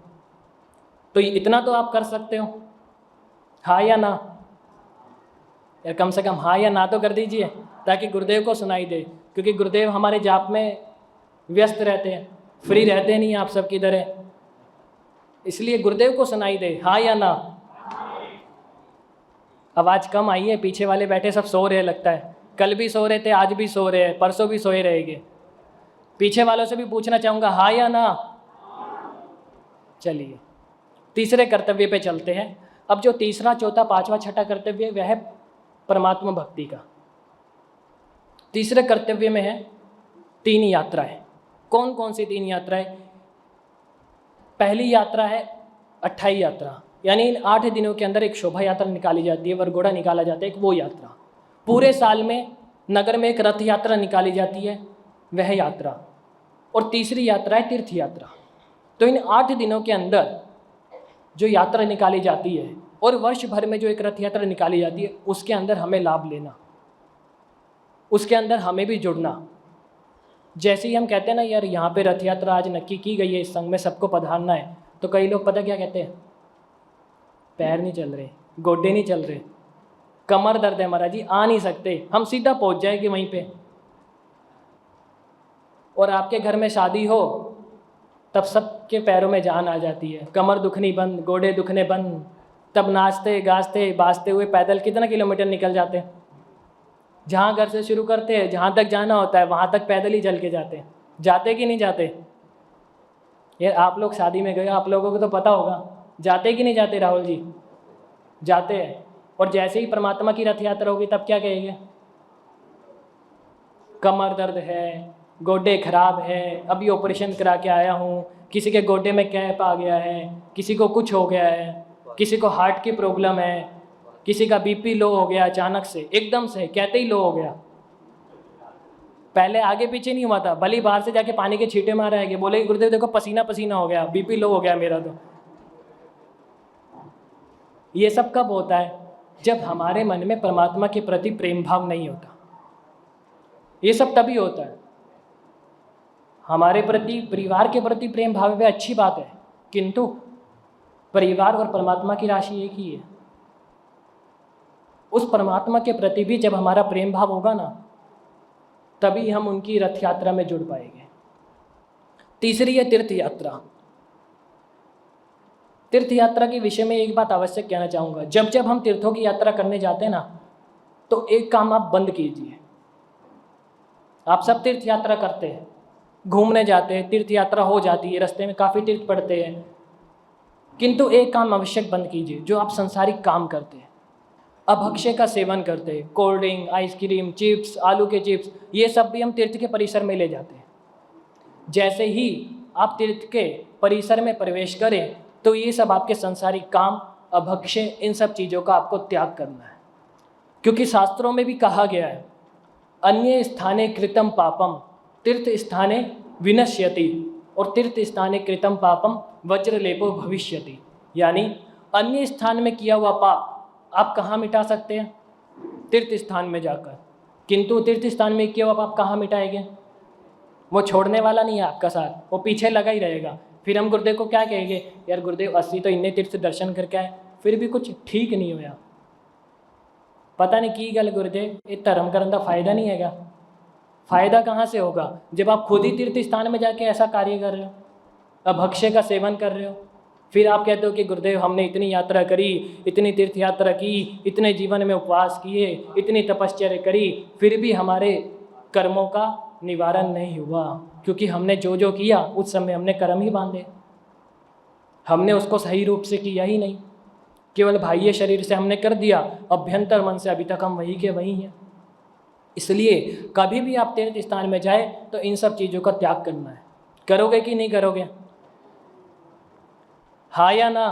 तो इतना तो आप कर सकते हो, हाँ या ना? यार कम से कम हाँ या ना तो कर दीजिए, ताकि गुरुदेव को सुनाई दे। क्योंकि गुरुदेव हमारे जाप में व्यस्त रहते हैं, फ्री रहते नहीं आप सबकी तरह, इसलिए गुरुदेव को सुनाई दे, हाँ या ना? आवाज़ कम आई है, पीछे वाले बैठे सब सो रहे लगता है। कल भी सो रहे थे, आज भी सो रहे हैं, परसों भी सोए रहेंगे। पीछे वालों से भी पूछना चाहूँगा, हाँ या ना? चलिए तीसरे कर्तव्य पे चलते हैं। अब जो तीसरा, चौथा, पांचवा, छठा कर्तव्य वह है परमात्मा भक्ति का। तीसरे कर्तव्य में है 3 यात्राएं। कौन कौन सी 3 यात्राएं? पहली यात्रा है अट्ठाई यात्रा, यानी इन 8 दिनों के अंदर एक शोभा यात्रा निकाली जाती है, वरघोड़ा निकाला जाता है, एक वो यात्रा। पूरे साल में नगर में एक रथ यात्रा निकाली जाती है, वह यात्रा। और तीसरी यात्रा है तीर्थ यात्रा। तो इन 8 दिनों के अंदर जो यात्रा निकाली जाती है और वर्ष भर में जो एक रथ यात्रा निकाली जाती है, उसके अंदर हमें लाभ लेना, उसके अंदर हमें भी जुड़ना। जैसे ही हम कहते हैं ना, यार यहाँ पे रथ यात्रा आज नक्की की गई है, इस संघ में सबको पधारना है, तो कई लोग पता क्या कहते हैं? पैर नहीं चल रहे, गोडे नहीं चल रहे, कमर दर्द है महाराज जी, आ नहीं सकते। हम सीधा पहुँच जाएंगे वहीं पे। और आपके घर में शादी हो तब सबके पैरों में जान आ जाती है, कमर दुखनी बंद, गोडे दुखने बंद, तब नाचते गाजते बाजते हुए पैदल कितना किलोमीटर निकल जाते हैं। जहाँ घर से शुरू करते हैं, जहाँ तक जाना होता है वहाँ तक पैदल ही चल के जाते हैं। जाते कि नहीं जाते? ये आप लोग शादी में गए, आप लोगों को तो पता होगा, जाते कि नहीं जाते? राहुल जी जाते हैं। और जैसे ही परमात्मा की रथ यात्रा होगी तब क्या कहेंगे? कमर दर्द है, गोडे खराब है, अभी ऑपरेशन करा के आया हूँ, किसी के गोडे में कैप आ गया है, किसी को कुछ हो गया है, किसी को हार्ट की प्रॉब्लम है, किसी का बीपी लो हो गया अचानक से, एकदम से कहते ही लो हो गया। पहले आगे पीछे नहीं हुआ था, भले बाहर से जाके पानी के छींटे मार आएंगे, बोले गुरुदेव देखो पसीना पसीना हो गया, बीपी लो हो गया मेरा। तो ये सब कब होता है? जब हमारे मन में परमात्मा के प्रति प्रेम भाव नहीं होता। ये सब तभी होता है। हमारे प्रति, परिवार के प्रति प्रेम भाव है, अच्छी बात है, किंतु परिवार और परमात्मा की राशि एक ही है। उस परमात्मा के प्रति भी जब हमारा प्रेम भाव होगा ना, तभी हम उनकी रथ यात्रा में जुड़ पाएंगे। तीसरी है तीर्थ यात्रा। तीर्थ यात्रा के विषय में एक बात आवश्यक कहना चाहूँगा, जब जब हम तीर्थों की यात्रा करने जाते हैं ना, तो एक काम आप बंद कीजिए। आप सब तीर्थ यात्रा करते हैं, घूमने जाते हैं, तीर्थ यात्रा हो जाती है, रास्ते में काफ़ी तीर्थ पड़ते हैं, किंतु एक काम आवश्यक बंद कीजिए, जो आप संसारिक काम करते हैं, अभक्ष्य का सेवन करते हैं, कोल्ड ड्रिंक, आइसक्रीम, चिप्स, आलू के चिप्स, ये सब भी हम तीर्थ के परिसर में ले जाते हैं। जैसे ही आप तीर्थ के परिसर में प्रवेश करें तो ये सब आपके संसारिक काम, अभक्ष्य, इन सब चीज़ों का आपको त्याग करना है। क्योंकि शास्त्रों में भी कहा गया है, अन्य स्थाने कृतम पापम तीर्थ स्थाने विनश्यति, और तीर्थ स्थाने कृतम पापम वज्रलेपो भविष्यति। यानी अन्य स्थान में किया हुआ पाप आप कहाँ मिटा सकते हैं? तीर्थ स्थान में जाकर। किंतु तीर्थ स्थान में किया हुआ पाप कहाँ मिटाएंगे? वो छोड़ने वाला नहीं है आपका साथ, वो पीछे लगा ही रहेगा। फिर हम गुरुदेव को क्या कहेंगे? यार गुरुदेव असली तो इन्ने तीर्थ दर्शन करके आए, फिर भी कुछ ठीक नहीं होया, पता नहीं की गल गुरुदेव, ये धर्म करने का फायदा नहीं हैगा। फायदा कहाँ से होगा? जब आप खुद ही तीर्थ स्थान में जाके ऐसा कार्य कर रहे हो, अभक्ष्य का सेवन कर रहे हो, फिर आप कहते हो कि गुरुदेव हमने इतनी यात्रा करी, इतनी तीर्थ यात्रा की, इतने जीवन में उपवास किए, इतनी तपश्चर्या करी, फिर भी हमारे कर्मों का निवारण नहीं हुआ, क्योंकि हमने जो जो किया उस समय हमने कर्म ही बांधे, हमने उसको सही रूप से किया ही नहीं, केवल बाह्य शरीर से हमने कर दिया, अभ्यंतर मन से अभी तक हम वही के वही हैं। इसलिए कभी भी आप तीर्थ स्थान में जाए तो इन सब चीज़ों का त्याग करना है। करोगे कि नहीं करोगे? हाँ या ना?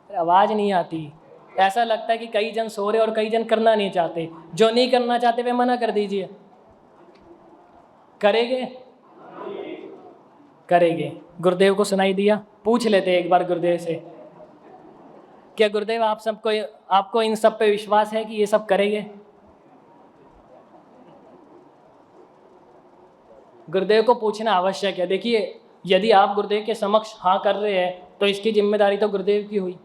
आवाज़ नहीं आती। ऐसा लगता है कि कई जन सो रहे और कई जन करना नहीं चाहते। जो नहीं करना चाहते वे मना कर दीजिए। करेंगे? करेंगे। गुरुदेव को सुनाई दिया? पूछ लेते एक बार गुरुदेव से, क्या गुरुदेव आपको इन सब पे विश्वास है कि ये सब करेंगे? गुरुदेव को पूछना आवश्यक है। देखिए, यदि आप गुरुदेव के समक्ष हाँ कर रहे हैं तो इसकी जिम्मेदारी तो गुरुदेव की हुई,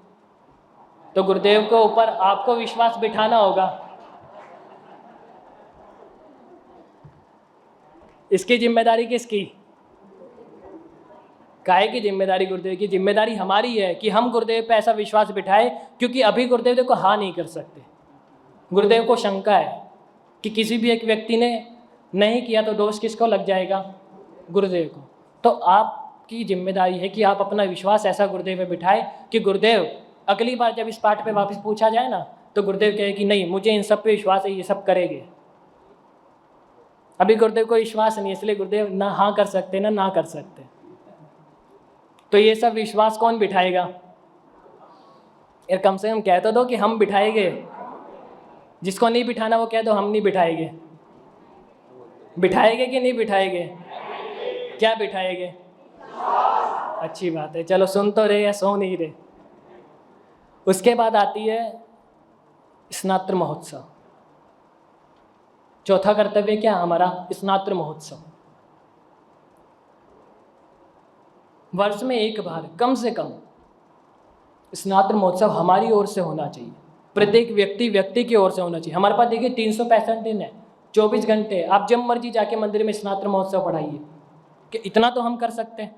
तो गुरुदेव के ऊपर आपको विश्वास बिठाना होगा। इसकी जिम्मेदारी किसकी? काहे की जिम्मेदारी? गुरुदेव की। जिम्मेदारी हमारी है कि हम गुरुदेव पे ऐसा विश्वास बिठाए, क्योंकि अभी गुरुदेव देखो हाँ नहीं कर सकते। गुरुदेव को शंका है कि किसी भी एक व्यक्ति ने नहीं किया तो दोष किसको लग जाएगा? गुरुदेव को। तो आपकी जिम्मेदारी है कि आप अपना विश्वास ऐसा गुरुदेव में बिठाए कि गुरुदेव अगली बार जब इस पाठ पे वापस पूछा जाए ना, तो गुरुदेव कहे कि नहीं, मुझे इन सब पे विश्वास है, ये सब करेंगे। अभी गुरुदेव को विश्वास नहीं है, इसलिए गुरुदेव ना हाँ कर सकते ना कर सकते। तो ये सब विश्वास कौन बिठाएगा? यार कम से कम कह तो दो कि हम बिठाएंगे। जिसको नहीं बिठाना वो कह दो हम नहीं बिठाएंगे। बिठाएंगे कि नहीं बिठाएंगे? क्या बिठाएंगे? अच्छी बात है, चलो सुन तो रहे या सो नहीं रहे। उसके बाद आती है स्नातक महोत्सव। चौथा कर्तव्य क्या हमारा? स्नातक महोत्सव। वर्ष में एक बार कम से कम स्नातक महोत्सव हमारी ओर से होना चाहिए, प्रत्येक व्यक्ति की ओर से होना चाहिए। हमारे पास देखिए 365 दिन है, 24 घंटे, आप जब मर्जी जाके मंदिर में स्नातक महोत्सव पढ़ाइए। कि इतना तो हम कर सकते हैं।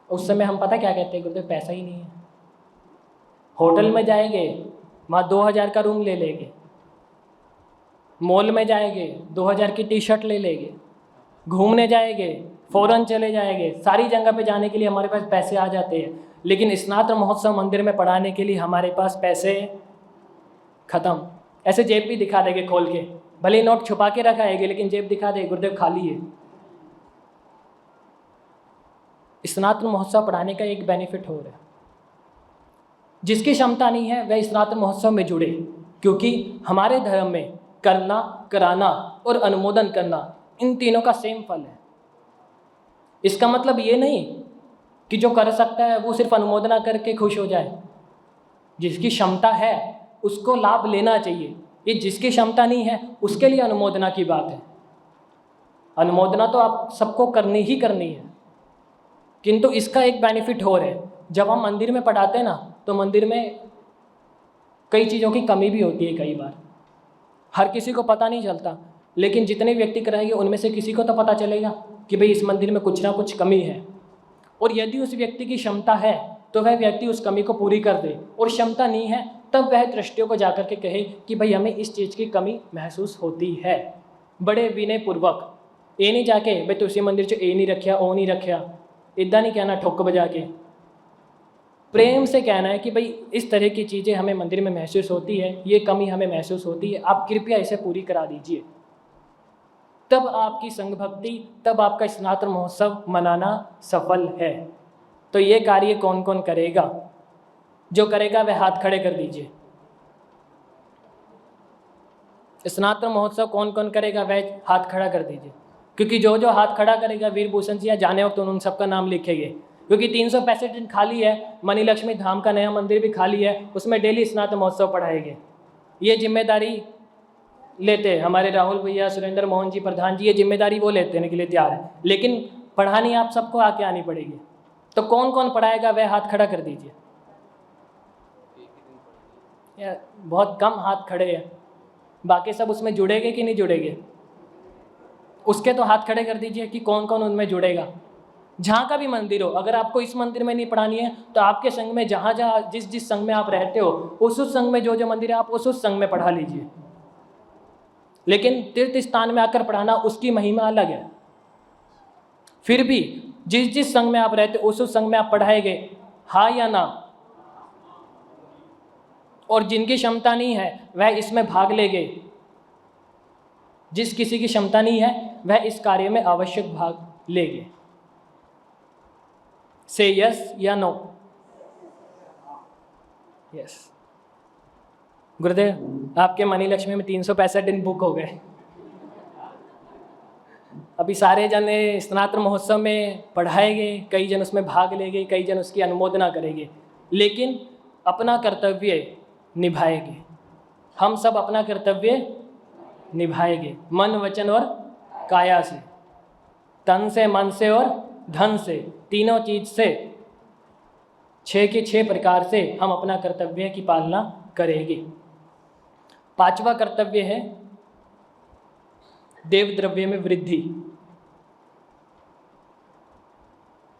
उस समय हम पता क्या कहते हैं? गुरुदेव पैसा ही नहीं है। होटल में जाएंगे, वहाँ 2000 का रूम ले लेंगे। मॉल में जाएंगे, 2000 की टी शर्ट ले लेंगे। घूमने जाएंगे, फौरन चले जाएंगे। सारी जगह पे जाने के लिए हमारे पास पैसे आ जाते हैं, लेकिन स्नातक महोत्सव मंदिर में पढ़ाने के लिए हमारे पास पैसे खत्म। ऐसे जेब भी दिखा देंगे खोल के, भले नोट छुपा के रखा है लेकिन जेब दिखा दे, गुरुदेव खाली है। स्नातक महोत्सव पढ़ाने का एक बेनिफिट हो रहा है, जिसकी क्षमता नहीं है वह स्नातक महोत्सव में जुड़े, क्योंकि हमारे धर्म में करना, कराना और अनुमोदन करना, इन तीनों का सेम फल है। इसका मतलब ये नहीं कि जो कर सकता है वो सिर्फ अनुमोदना करके खुश हो जाए। जिसकी क्षमता है उसको लाभ लेना चाहिए। ये जिसकी क्षमता नहीं है उसके लिए अनुमोदना की बात है। अनुमोदना तो आप सबको करनी ही करनी है, किंतु इसका एक बेनिफिट हो रहा है। जब हम मंदिर में पढ़ाते हैं ना, तो मंदिर में कई चीज़ों की कमी भी होती है। कई बार हर किसी को पता नहीं चलता, लेकिन जितने व्यक्ति कराएंगे उनमें से किसी को तो पता चलेगा कि भाई इस मंदिर में कुछ ना कुछ कमी है। और यदि उस व्यक्ति की क्षमता है तो वह व्यक्ति उस कमी को पूरी कर दे, और क्षमता नहीं है तब वह ट्रस्टियों को जाकर के कहे कि भाई हमें इस चीज़ की कमी महसूस होती है। बड़े विनय पूर्वक, ये नहीं जाके भाई तुलसी मंदिर च ए नहीं रखा, ओ नहीं रखा, इदा नहीं कहना ठुक बजा के। प्रेम से कहना है कि भाई इस तरह की चीज़ें हमें मंदिर में महसूस होती है, ये कमी हमें महसूस होती है, आप कृपया इसे पूरी करा दीजिए। तब आपकी संघ भक्ति, तब आपका स्नातक महोत्सव मनाना सफल है। तो ये कार्य कौन कौन करेगा? जो करेगा वह हाथ खड़े कर दीजिए। स्नातक महोत्सव कौन कौन करेगा वह हाथ खड़ा कर दीजिए, क्योंकि जो जो हाथ खड़ा करेगा वीर भूषण जी जाने वक्त उन सबका नाम लिखेंगे। क्योंकि 365 दिन खाली है, मणि लक्ष्मी धाम का नया मंदिर भी खाली है, उसमें डेली स्नातक महोत्सव पढ़ाएंगे। ये जिम्मेदारी लेते हैं हमारे राहुल भैया, सुरेंद्र मोहन जी प्रधान जी, ये जिम्मेदारी वो लेने के लिए तैयार है, लेकिन पढ़ानी आप सबको आके आनी पड़ेगी। तो कौन कौन पढ़ाएगा वह हाथ खड़ा कर दीजिए। यार बहुत कम हाथ खड़े हैं, बाकी सब उसमें जुड़ेंगे कि नहीं जुड़ेंगे? उसके तो हाथ खड़े कर दीजिए कि कौन कौन उनमें जुड़ेगा। जहाँ का भी मंदिर हो, अगर आपको इस मंदिर में नहीं पढ़ानी है तो आपके संघ में जहाँ जहाँ जिस संघ में आप रहते हो उस संघ में जो मंदिर है आप उस संघ में पढ़ा लीजिए। लेकिन तीर्थ स्थान में आकर पढ़ाना उसकी महिमा अलग है। फिर भी जिस संघ में आप रहते हो उस संघ में आप पढ़ाएंगे, हाँ या ना? और जिनकी क्षमता नहीं है वह इसमें भाग लेंगे। जिस किसी की क्षमता नहीं है वह इस कार्य में आवश्यक भाग लेंगे। से यस या नो? यस। गुरुदेव आपके मणि लक्ष्मी में 365 दिन बुक हो गए। अभी सारे जन स्नातक महोत्सव में पढ़ाएंगे, कई जन उसमें भाग लेंगे, कई जन उसकी अनुमोदना करेंगे, लेकिन अपना कर्तव्य निभाएंगे। हम सब अपना कर्तव्य निभाएंगे, मन वचन और काया से, तन से, मन से और धन से, तीनों चीज से 6 के 6 प्रकार से हम अपना कर्तव्य की पालना करेंगे। 5वां कर्तव्य है देव द्रव्य में वृद्धि।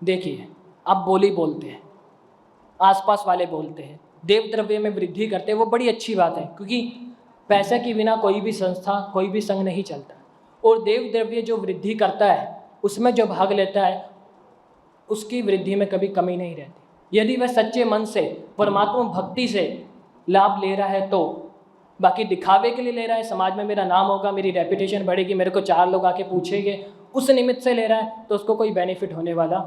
देखिए, आप बोली बोलते हैं, आसपास वाले बोलते हैं, देव द्रव्य में वृद्धि करते हैं, वो बड़ी अच्छी बात है, क्योंकि पैसे के बिना कोई भी संस्था, कोई भी संघ नहीं चलता। और देव द्रव्य जो वृद्धि करता है, उसमें जो भाग लेता है, उसकी वृद्धि में कभी कमी नहीं रहती। यदि वह सच्चे मन से, परमात्मा भक्ति से लाभ ले रहा है, तो बाकी दिखावे के लिए ले रहा है, समाज में मेरा नाम होगा, मेरी रेपुटेशन बढ़ेगी, मेरे को 4 लोग आके पूछेंगे, उस निमित्त से ले रहा है, तो उसको कोई बेनिफिट होने वाला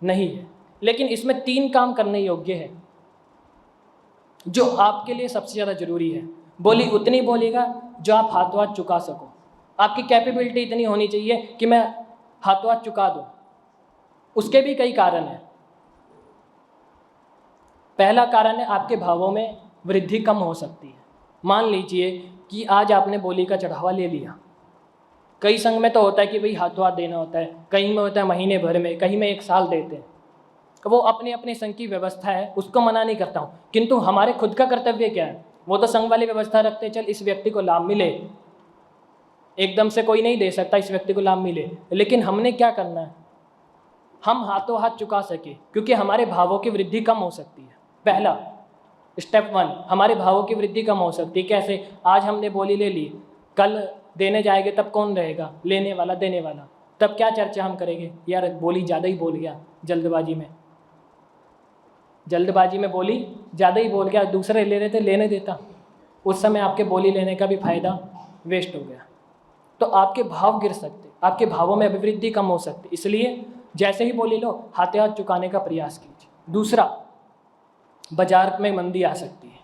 नहीं है। लेकिन इसमें 3 काम करने योग्य है जो आपके लिए सबसे ज़्यादा जरूरी है। बोली उतनी बोलेगा जो आप हाथों हाथ चुका सको। आपकी कैपेबिलिटी इतनी होनी चाहिए कि मैं हाथों हाथ चुका दूँ। उसके भी कई कारण हैं। पहला कारण है, आपके भावों में वृद्धि कम हो सकती है। मान लीजिए कि आज आपने बोली का चढ़ावा ले लिया। कई संघ में तो होता है कि भाई हाथों हाथ देना होता है, कहीं में होता है महीने भर में, कहीं में 1 साल देते हैं। वो अपनी अपनी संघ की व्यवस्था है, उसको मना नहीं करता हूँ, किंतु हमारे खुद का कर्तव्य क्या है? वो तो संघ वाली व्यवस्था रखते हैं, चल इस व्यक्ति को लाभ मिले, एकदम से कोई नहीं दे सकता, इस व्यक्ति को लाभ मिले। लेकिन हमने क्या करना है? हम हाथों हाथ चुका सके, क्योंकि हमारे भावों की वृद्धि कम हो सकती है। पहला स्टेप 1, हमारे भावों की वृद्धि कम हो सकती है। कैसे? आज हमने बोली ले ली, कल देने जाएंगे तब कौन रहेगा? लेने वाला, देने वाला। तब क्या चर्चा हम करेंगे? यार बोली ज़्यादा ही बोल गया, जल्दबाजी में बोली ज़्यादा ही बोल गया, दूसरे ले रहे थे, लेने देता, उस समय आपके बोली लेने का भी फायदा वेस्ट हो गया। तो आपके भाव गिर सकते, आपके भावों में अभिवृद्धि कम हो सकती। इसलिए जैसे ही बोली लो, हाथे हाथ चुकाने का प्रयास कीजिए। दूसरा, बाजार में मंदी आ सकती है।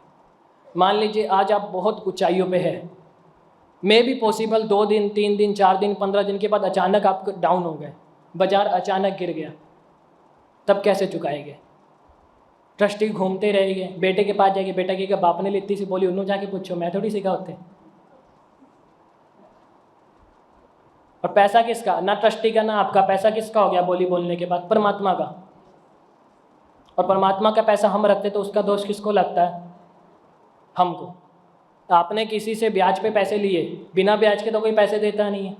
मान लीजिए आज आप बहुत ऊंचाइयों पे है, मे भी पॉसिबल 2 दिन, 3 दिन, 4 दिन, 15 दिन के बाद अचानक आप डाउन हो गए, बाजार अचानक गिर गया, तब कैसे चुकाएंगे? ट्रस्टी घूमते रहेंगे, बेटे के पास जाएंगे, बेटा के बाप ने लिखती सी बोली, उन्होंने जाके पूछो, मैं थोड़ी सिखा होते। और पैसा किसका? ना ट्रस्टी का ना आपका, पैसा किसका हो गया बोली बोलने के बाद? परमात्मा का। और परमात्मा का पैसा हम रखते तो उसका दोष किसको लगता है? हमको। आपने किसी से ब्याज पे पैसे लिए, बिना ब्याज के तो कोई पैसे देता नहीं है।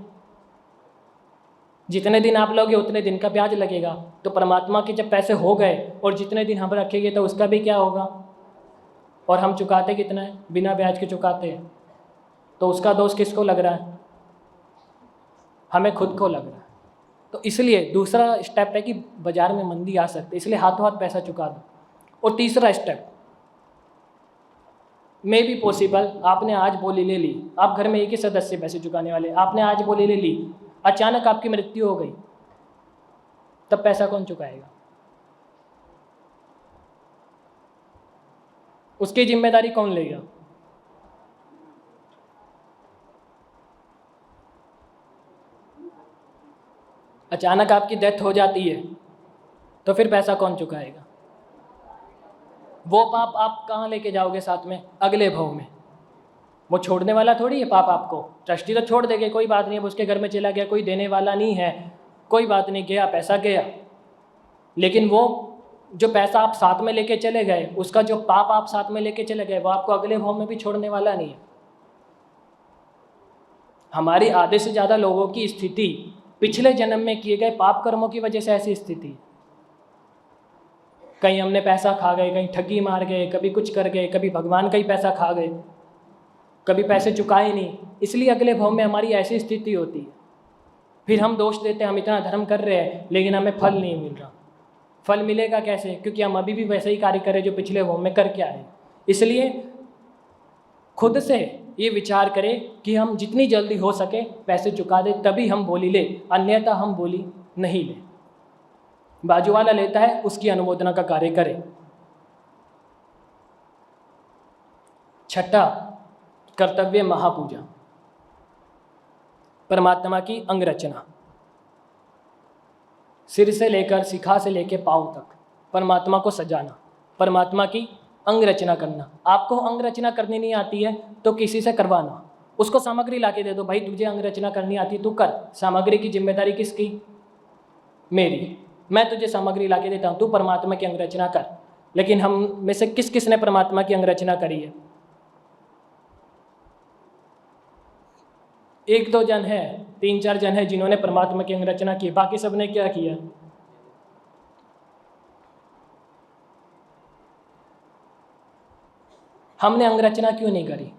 जितने दिन आप लोगे उतने दिन का ब्याज लगेगा। तो परमात्मा के जब पैसे हो गए और जितने दिन हम रखेंगे तो उसका भी क्या होगा? और हम चुकाते कितना है? बिना ब्याज के चुकाते हैं, तो उसका दोष किसको लग रहा है? हमें खुद को लग रहा है। तो इसलिए दूसरा स्टेप है कि बाजार में मंदी आ सकती है, इसलिए हाथों हाथ पैसा चुका दो। और तीसरा स्टेप, मे भी पॉसिबल, आपने आज बोली ले ली, आप घर में एक ही सदस्य पैसे चुकाने वाले, आपने आज बोली ले ली, अचानक आपकी मृत्यु हो गई, तब पैसा कौन चुकाएगा? उसकी जिम्मेदारी कौन लेगा? अचानक आपकी डेथ हो जाती है तो फिर पैसा कौन चुकाएगा? वो पाप आप कहाँ लेके जाओगे साथ में? अगले भव में। वो छोड़ने वाला थोड़ी है पाप आपको। ट्रस्टी तो छोड़ देंगे, कोई बात नहीं, अब उसके घर में चला गया, कोई देने वाला नहीं है, कोई बात नहीं, गया पैसा गया। लेकिन वो जो पैसा आप साथ में लेके चले गए, उसका जो पाप आप साथ में लेके चले गए, वो आपको अगले भव में भी छोड़ने वाला नहीं है। हमारी आधे से ज़्यादा लोगों की स्थिति पिछले जन्म में किए गए पाप कर्मों की वजह से ऐसी स्थिति। कहीं हमने पैसा खा गए, कहीं ठगी मार गए, कभी कुछ कर गए, कभी भगवान का ही पैसा खा गए, कभी पैसे चुकाए नहीं, इसलिए अगले भव में हमारी ऐसी स्थिति होती है। फिर हम दोष देते हैं, हम इतना धर्म कर रहे हैं लेकिन हमें फल नहीं मिल रहा। फल मिलेगा कैसे? क्योंकि हम अभी भी वैसे ही कार्य करें जो पिछले भव में करके आए। इसलिए खुद से ये विचार करें कि हम जितनी जल्दी हो सके पैसे चुका दें, तभी हम बोली ले, अन्यथा हम बोली नहीं ले। बाजू वाला लेता है, उसकी अनुमोदना का कार्य करें। छठा कर्तव्य, महापूजा, परमात्मा की अंगरचना, सिर से लेकर शिखा से लेकर पांव तक परमात्मा को सजाना, परमात्मा की अंग रचना करना। आपको अंग रचना करनी नहीं आती है तो किसी से करवाना, उसको सामग्री ला के दे दो, भाई तुझे अंग रचना करनी आती तू कर। सामग्री की जिम्मेदारी किसकी? मेरी। मैं तुझे सामग्री ला के देता हूँ, तू परमात्मा की अंग रचना कर। लेकिन हम में से किस किस ने परमात्मा की अंग रचना करी है? 1-2 जन है, 3-4 जन है जिन्होंने परमात्मा की अंग रचना की, बाकी सब ने क्या किया? हमने अंग रचना क्यों नहीं करी?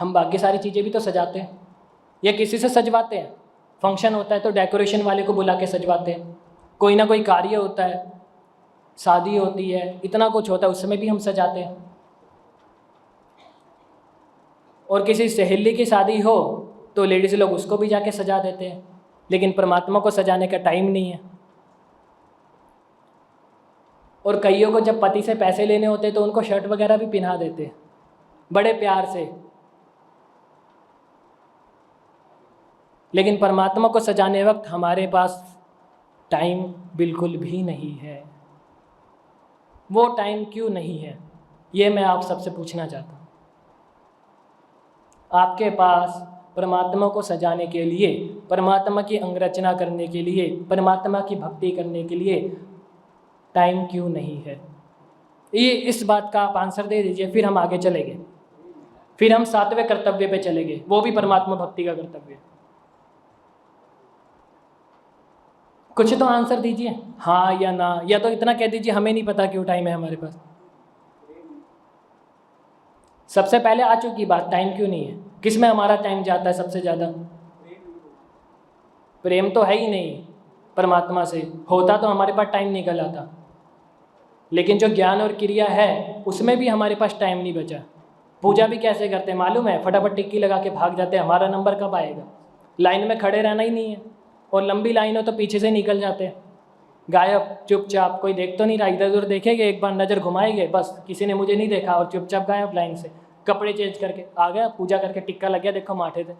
हम बाकी सारी चीज़ें भी तो सजाते हैं या किसी से सजवाते हैं। फंक्शन होता है तो डेकोरेशन वाले को बुला के सजवाते हैं, कोई ना कोई कार्य होता है, शादी होती है, इतना कुछ होता है, उसमें भी हम सजाते हैं। और किसी सहेली की शादी हो तो लेडीज़ लोग उसको भी जाके सजा देते हैं, लेकिन परमात्मा को सजाने का टाइम नहीं है। और कईयों को जब पति से पैसे लेने होते हैं तो उनको शर्ट वगैरह भी पहना देते हैं बड़े प्यार से, लेकिन परमात्मा को सजाने वक्त हमारे पास टाइम बिल्कुल भी नहीं है। वो टाइम क्यों नहीं है, ये मैं आप सबसे पूछना चाहता हूँ। आपके पास परमात्मा को सजाने के लिए, परमात्मा की अंगरचना करने के लिए, परमात्मा की भक्ति करने के लिए टाइम क्यों नहीं है? ये इस बात का आप आंसर दे दीजिए, फिर हम आगे चलेंगे। फिर हम 7वें कर्तव्य पे चलेंगे, वो भी परमात्मा भक्ति का कर्तव्य। कुछ तो आंसर दीजिए, हाँ या ना, या तो इतना कह दीजिए हमें नहीं पता क्यों टाइम है हमारे पास। सबसे पहले आ चुकी बात, टाइम क्यों नहीं है। किस में हमारा टाइम जाता है सबसे ज़्यादा? प्रेम तो है ही नहीं परमात्मा से, होता तो हमारे पास टाइम निकल आता। लेकिन जो ज्ञान और क्रिया है उसमें भी हमारे पास टाइम नहीं बचा। पूजा भी कैसे करते हैं मालूम है? फटाफट टिक्की लगा के भाग जाते हैं, हमारा नंबर कब आएगा। लाइन में खड़े रहना ही नहीं है, और लंबी लाइन हो तो पीछे से निकल जाते हैं, गायब चुपचाप। कोई देख तो नहीं रहा, इधर उधर देखेंगे, एक बार नज़र घुमाएंगे, बस किसी ने मुझे नहीं देखा, और चुपचाप गायब लाइन से। कपड़े चेंज करके आ गया, पूजा करके टिक्का लग गया, देखो माठे थे।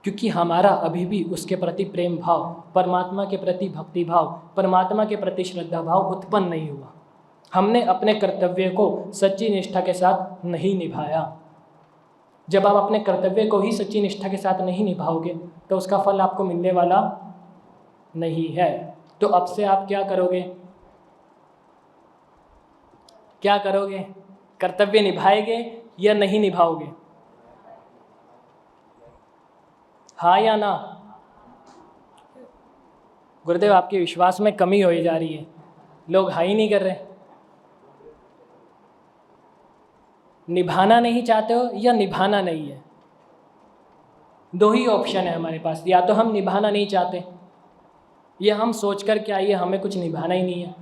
क्योंकि हमारा अभी भी उसके प्रति प्रेम भाव, परमात्मा के प्रति भक्ति भाव, परमात्मा के प्रति श्रद्धा भाव उत्पन्न नहीं हुआ। हमने अपने कर्तव्य को सच्ची निष्ठा के साथ नहीं निभाया। जब आप अपने कर्तव्य को ही सच्ची निष्ठा के साथ नहीं निभाओगे तो उसका फल आपको मिलने वाला नहीं है। तो अब से आप क्या करोगे? क्या करोगे? कर्तव्य निभाएंगे या नहीं निभाओगे? हाँ या ना? गुरुदेव आपके विश्वास में कमी हो जा रही है, लोग हाँ ही नहीं कर रहे। निभाना नहीं चाहते हो या निभाना नहीं है? दो ही ऑप्शन है हमारे पास, या तो हम निभाना नहीं चाहते या हम सोच कर क्या ये हमें कुछ निभाना ही नहीं है।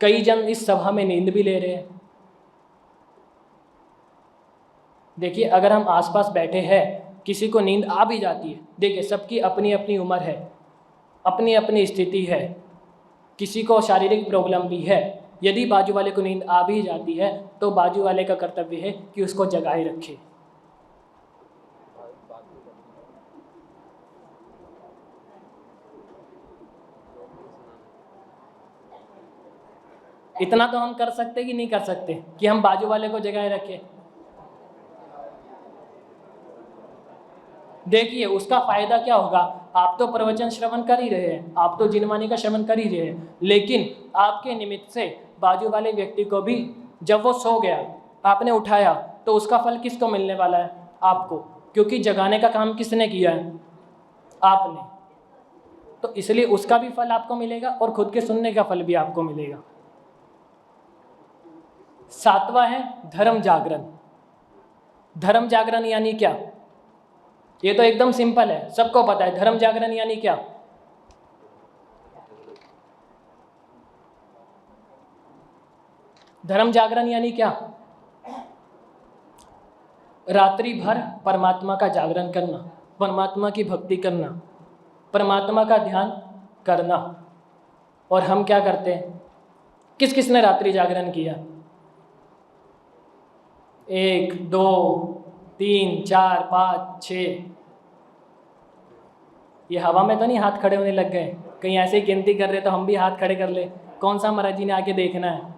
कई जन इस सभा में नींद भी ले रहे हैं। देखिए, अगर हम आसपास बैठे हैं, किसी को नींद आ भी जाती है, देखिए सबकी अपनी अपनी उम्र है, अपनी अपनी स्थिति है, किसी को शारीरिक प्रॉब्लम भी है। यदि बाजू वाले को नींद आ भी जाती है तो बाजू वाले का कर्तव्य है कि उसको जगाए रखे। इतना तो हम कर सकते कि नहीं कर सकते कि हम बाजू वाले को जगाए रखें? देखिए उसका फायदा क्या होगा। आप तो प्रवचन श्रवण कर ही रहे हैं, आप तो जिनवाणी का श्रवण कर ही रहे हैं, लेकिन आपके निमित्त से बाजू वाले व्यक्ति को भी, जब वो सो गया आपने उठाया, तो उसका फल किसको मिलने वाला है? आपको, क्योंकि जगाने का काम किसने किया है? आपने। तो इसलिए उसका भी फल आपको मिलेगा और खुद के सुनने का फल भी आपको मिलेगा। 7वां है धर्म जागरण। धर्म जागरण यानी क्या? ये तो एकदम सिंपल है, सबको पता है। धर्म जागरण यानी क्या? धर्म जागरण यानी क्या? रात्रि भर परमात्मा का जागरण करना, परमात्मा की भक्ति करना, परमात्मा का ध्यान करना। और हम क्या करते हैं? किस किसने रात्रि जागरण किया? 1 2 3 4 5 6। ये हवा में तो नहीं हाथ खड़े होने लग गए? कहीं ऐसे ही गिनती कर रहे तो हम भी हाथ खड़े कर ले? कौन सा महाराज जी ने आके देखना है?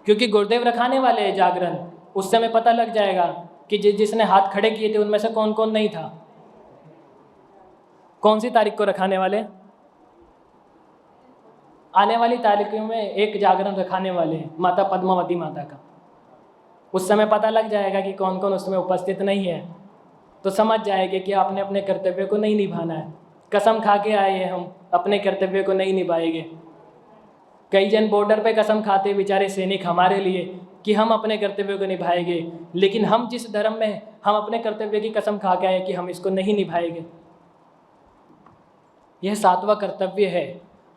क्योंकि गुरुदेव रखाने वाले हैं जागरण। उस समय पता लग जाएगा कि जिसने हाथ खड़े किए थे उनमें से कौन कौन नहीं था। कौन सी तारीख को रखाने वाले? आने वाली तारीखों में एक जागरण रखाने वाले हैं, माता पद्मावती माता का। उस समय पता लग जाएगा कि कौन कौन उसमें उपस्थित नहीं है, तो समझ जाएंगे कि आपने अपने कर्तव्य को नहीं निभाना है। कसम खा के आए हैं हम, अपने कर्तव्य को नहीं निभाएंगे। कई जन बॉर्डर पे कसम खाते बेचारे सैनिक हमारे लिए कि हम अपने कर्तव्यों को निभाएंगे, लेकिन हम जिस धर्म में हैं, हम अपने कर्तव्य की कसम खा के आए कि हम इसको नहीं निभाएंगे। यह 7वां कर्तव्य है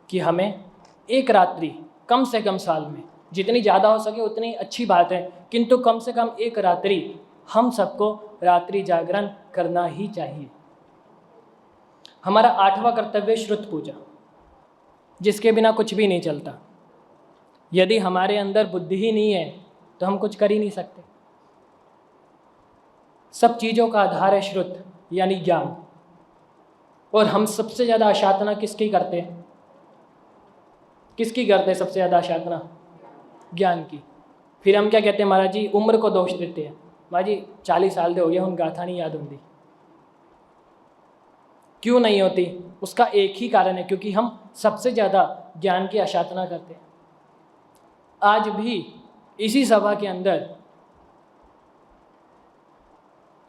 कि हमें एक रात्रि कम से कम साल में, जितनी ज़्यादा हो सके उतनी अच्छी बात है, किंतु कम से कम एक रात्रि हम सबको रात्रि जागरण करना ही चाहिए। हमारा 8वां कर्तव्य श्रुत पूजा, जिसके बिना कुछ भी नहीं चलता। यदि हमारे अंदर बुद्धि ही नहीं है तो हम कुछ कर ही नहीं सकते। सब चीज़ों का आधार है श्रुत यानी ज्ञान। और हम सबसे ज़्यादा आशाधना किसकी करते हैं? किसकी करते हैं सबसे ज़्यादा आशाधना? ज्ञान की। फिर हम क्या कहते हैं? महाराज जी उम्र को दोष देते हैं। महाराज जी 40 साल दे हो गया, उन गाथा नहीं याद होती। क्यों नहीं होती? उसका एक ही कारण है, क्योंकि हम सबसे ज़्यादा ज्ञान की आशाधना करते हैं। आज भी इसी सभा के अंदर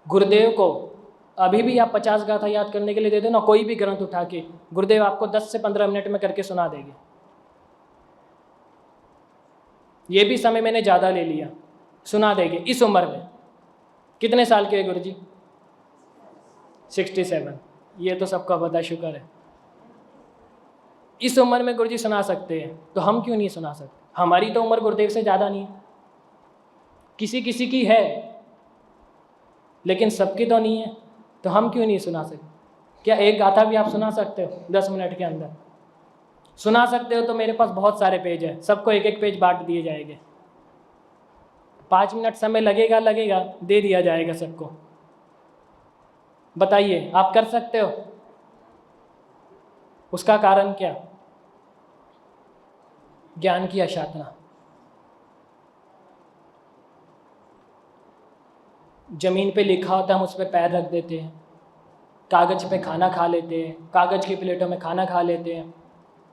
गुरुदेव को अभी भी आप 50 गाथा याद करने के लिए दे दो ना, कोई भी ग्रंथ उठा के, गुरुदेव आपको 10 से 15 मिनट में करके सुना देंगे। ये भी समय मैंने ज़्यादा ले लिया, सुना देंगे इस उम्र में। कितने साल के हैं गुरु जी? 67। ये तो सबका पता, शुक्र है। इस उम्र में गुरु जी सुना सकते हैं, तो हम क्यों नहीं सुना सकते? हमारी तो उम्र गुरुदेव से ज़्यादा नहीं है, किसी किसी की है, लेकिन सबकी तो नहीं है, तो हम क्यों नहीं सुना सकते? क्या एक गाथा भी आप सुना सकते हो 10 मिनट के अंदर? सुना सकते हो तो मेरे पास बहुत सारे पेज है, सबको एक एक पेज बांट दिए जाएंगे। 5 मिनट समय लगेगा दे दिया जाएगा सबको। बताइए आप कर सकते हो? उसका कारण क्या? ज्ञान की आशाधना। जमीन पे लिखा होता है, हम उस पर पैर रख देते हैं। कागज़ पे खाना खा लेते हैं, कागज़ की प्लेटों में खाना खा लेते हैं।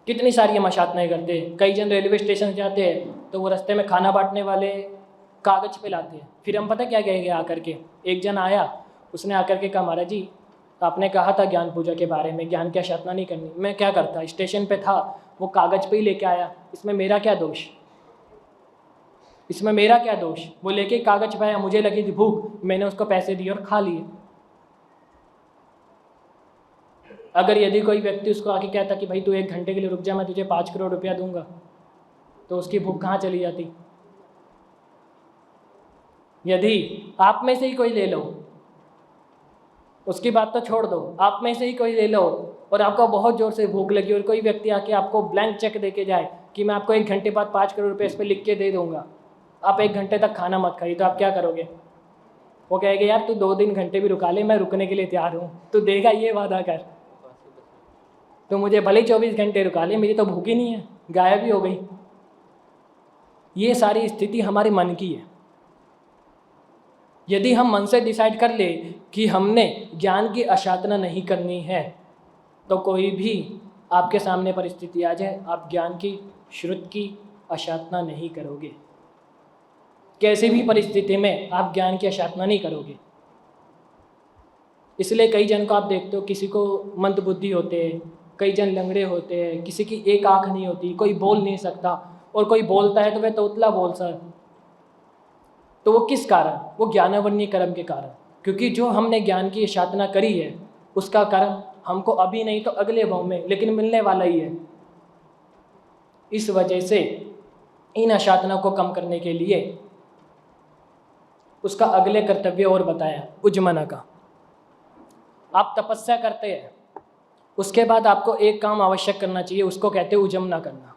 कितनी सारी हम आशाधनाएँ करते हैं। कई जन रेलवे स्टेशन जाते हैं तो वो रास्ते में खाना बांटने वाले कागज़ पे लाते हैं। फिर हम पता क्या कहेंगे आकर के? एक जन आया, उसने आकर के कहा महाराज जी आपने कहा था ज्ञान पूजा के बारे में, ज्ञान की आशाधना नहीं करनी। मैं क्या करता, स्टेशन पे था, वो कागज़ पे ही लेके आया, इसमें मेरा क्या दोष? इसमें मेरा क्या दोष? वो लेके कागज़ पे आया, मुझे लगी थी भूख, मैंने उसको पैसे दिए और खा लिए। अगर यदि कोई व्यक्ति उसको आके कहता कि भाई तू 1 घंटे के लिए रुक जा, मैं तुझे 5 करोड़ रुपया दूंगा, तो उसकी भूख कहाँ चली जाती? यदि आप में से ही कोई ले लो, उसकी बात तो छोड़ दो, आप में से ही कोई ले लो और आपको बहुत ज़ोर से भूख लगी और कोई व्यक्ति आके आपको ब्लैंक चेक दे के जाए कि मैं आपको 1 घंटे बाद 5 करोड़ रुपये इस पर लिख के दे दूंगा, आप 1 घंटे तक खाना मत खाइए, तो आप क्या करोगे? वो कहेगा यार तू 2-3 घंटे भी रुका ले, मैं रुकने के लिए तैयार हूँ। तू देगा ये वादा कर, तो मुझे भले ही 24 घंटे रुका ले, मेरी तो भूख ही नहीं है, गायब ही हो गई। ये सारी स्थिति हमारे मन की है। यदि हम मन से डिसाइड कर ले कि हमने ज्ञान की आशाधना नहीं करनी है, तो कोई भी आपके सामने परिस्थिति आ जाए, आप ज्ञान की श्रुत की आशाधना नहीं करोगे। कैसी भी परिस्थिति में आप ज्ञान की आशाधना नहीं करोगे। इसलिए कई जन को आप देखते हो, किसी को मंदबुद्धि होते हैं, कई जन लंगड़े होते हैं, किसी की एक आँख नहीं होती, कोई बोल नहीं सकता, और कोई बोलता है तो वह तोतला बोल सा। तो वो किस कारण? वो ज्ञानावरणीय कर्म के कारण। क्योंकि जो हमने ज्ञान की साधना करी है उसका कर्म हमको अभी नहीं तो अगले भाव में लेकिन मिलने वाला ही है। इस वजह से इन साधना को कम करने के लिए उसका अगले कर्तव्य और बताया, उज्जमना का। आप तपस्या करते हैं, उसके बाद आपको एक काम आवश्यक करना चाहिए, उसको कहते हैं उज्जमना करना।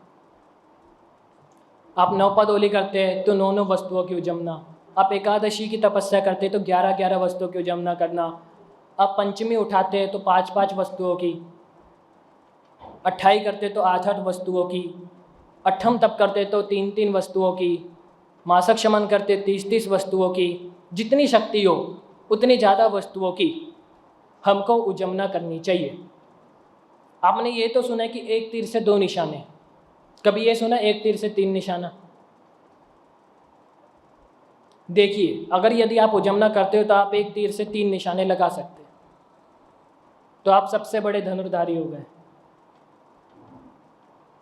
आप 9 पदोली करते हैं तो 9 वस्तुओं की उज्जमना। आप एकादशी की तपस्या करते हैं तो 11 वस्तुओं की उज्जमना करना। आप पंचमी उठाते हैं तो 5 वस्तुओं की। 28 करते तो 8 वस्तुओं की। अठम तप करते तो 3 वस्तुओं की। मासक शमन करते 30 वस्तुओं की। जितनी शक्ति हो उतनी ज़्यादा वस्तुओं की हमको उज्जमना करनी चाहिए। आपने ये तो सुना है कि एक तीर से 2 निशाने, कभी ये सुना एक तीर से 3 निशाना? देखिए, अगर यदि आप उज्जमना करते हो तो आप एक तीर से 3 निशाने लगा सकते हैं, तो आप सबसे बड़े धनुर्धारी हो गए।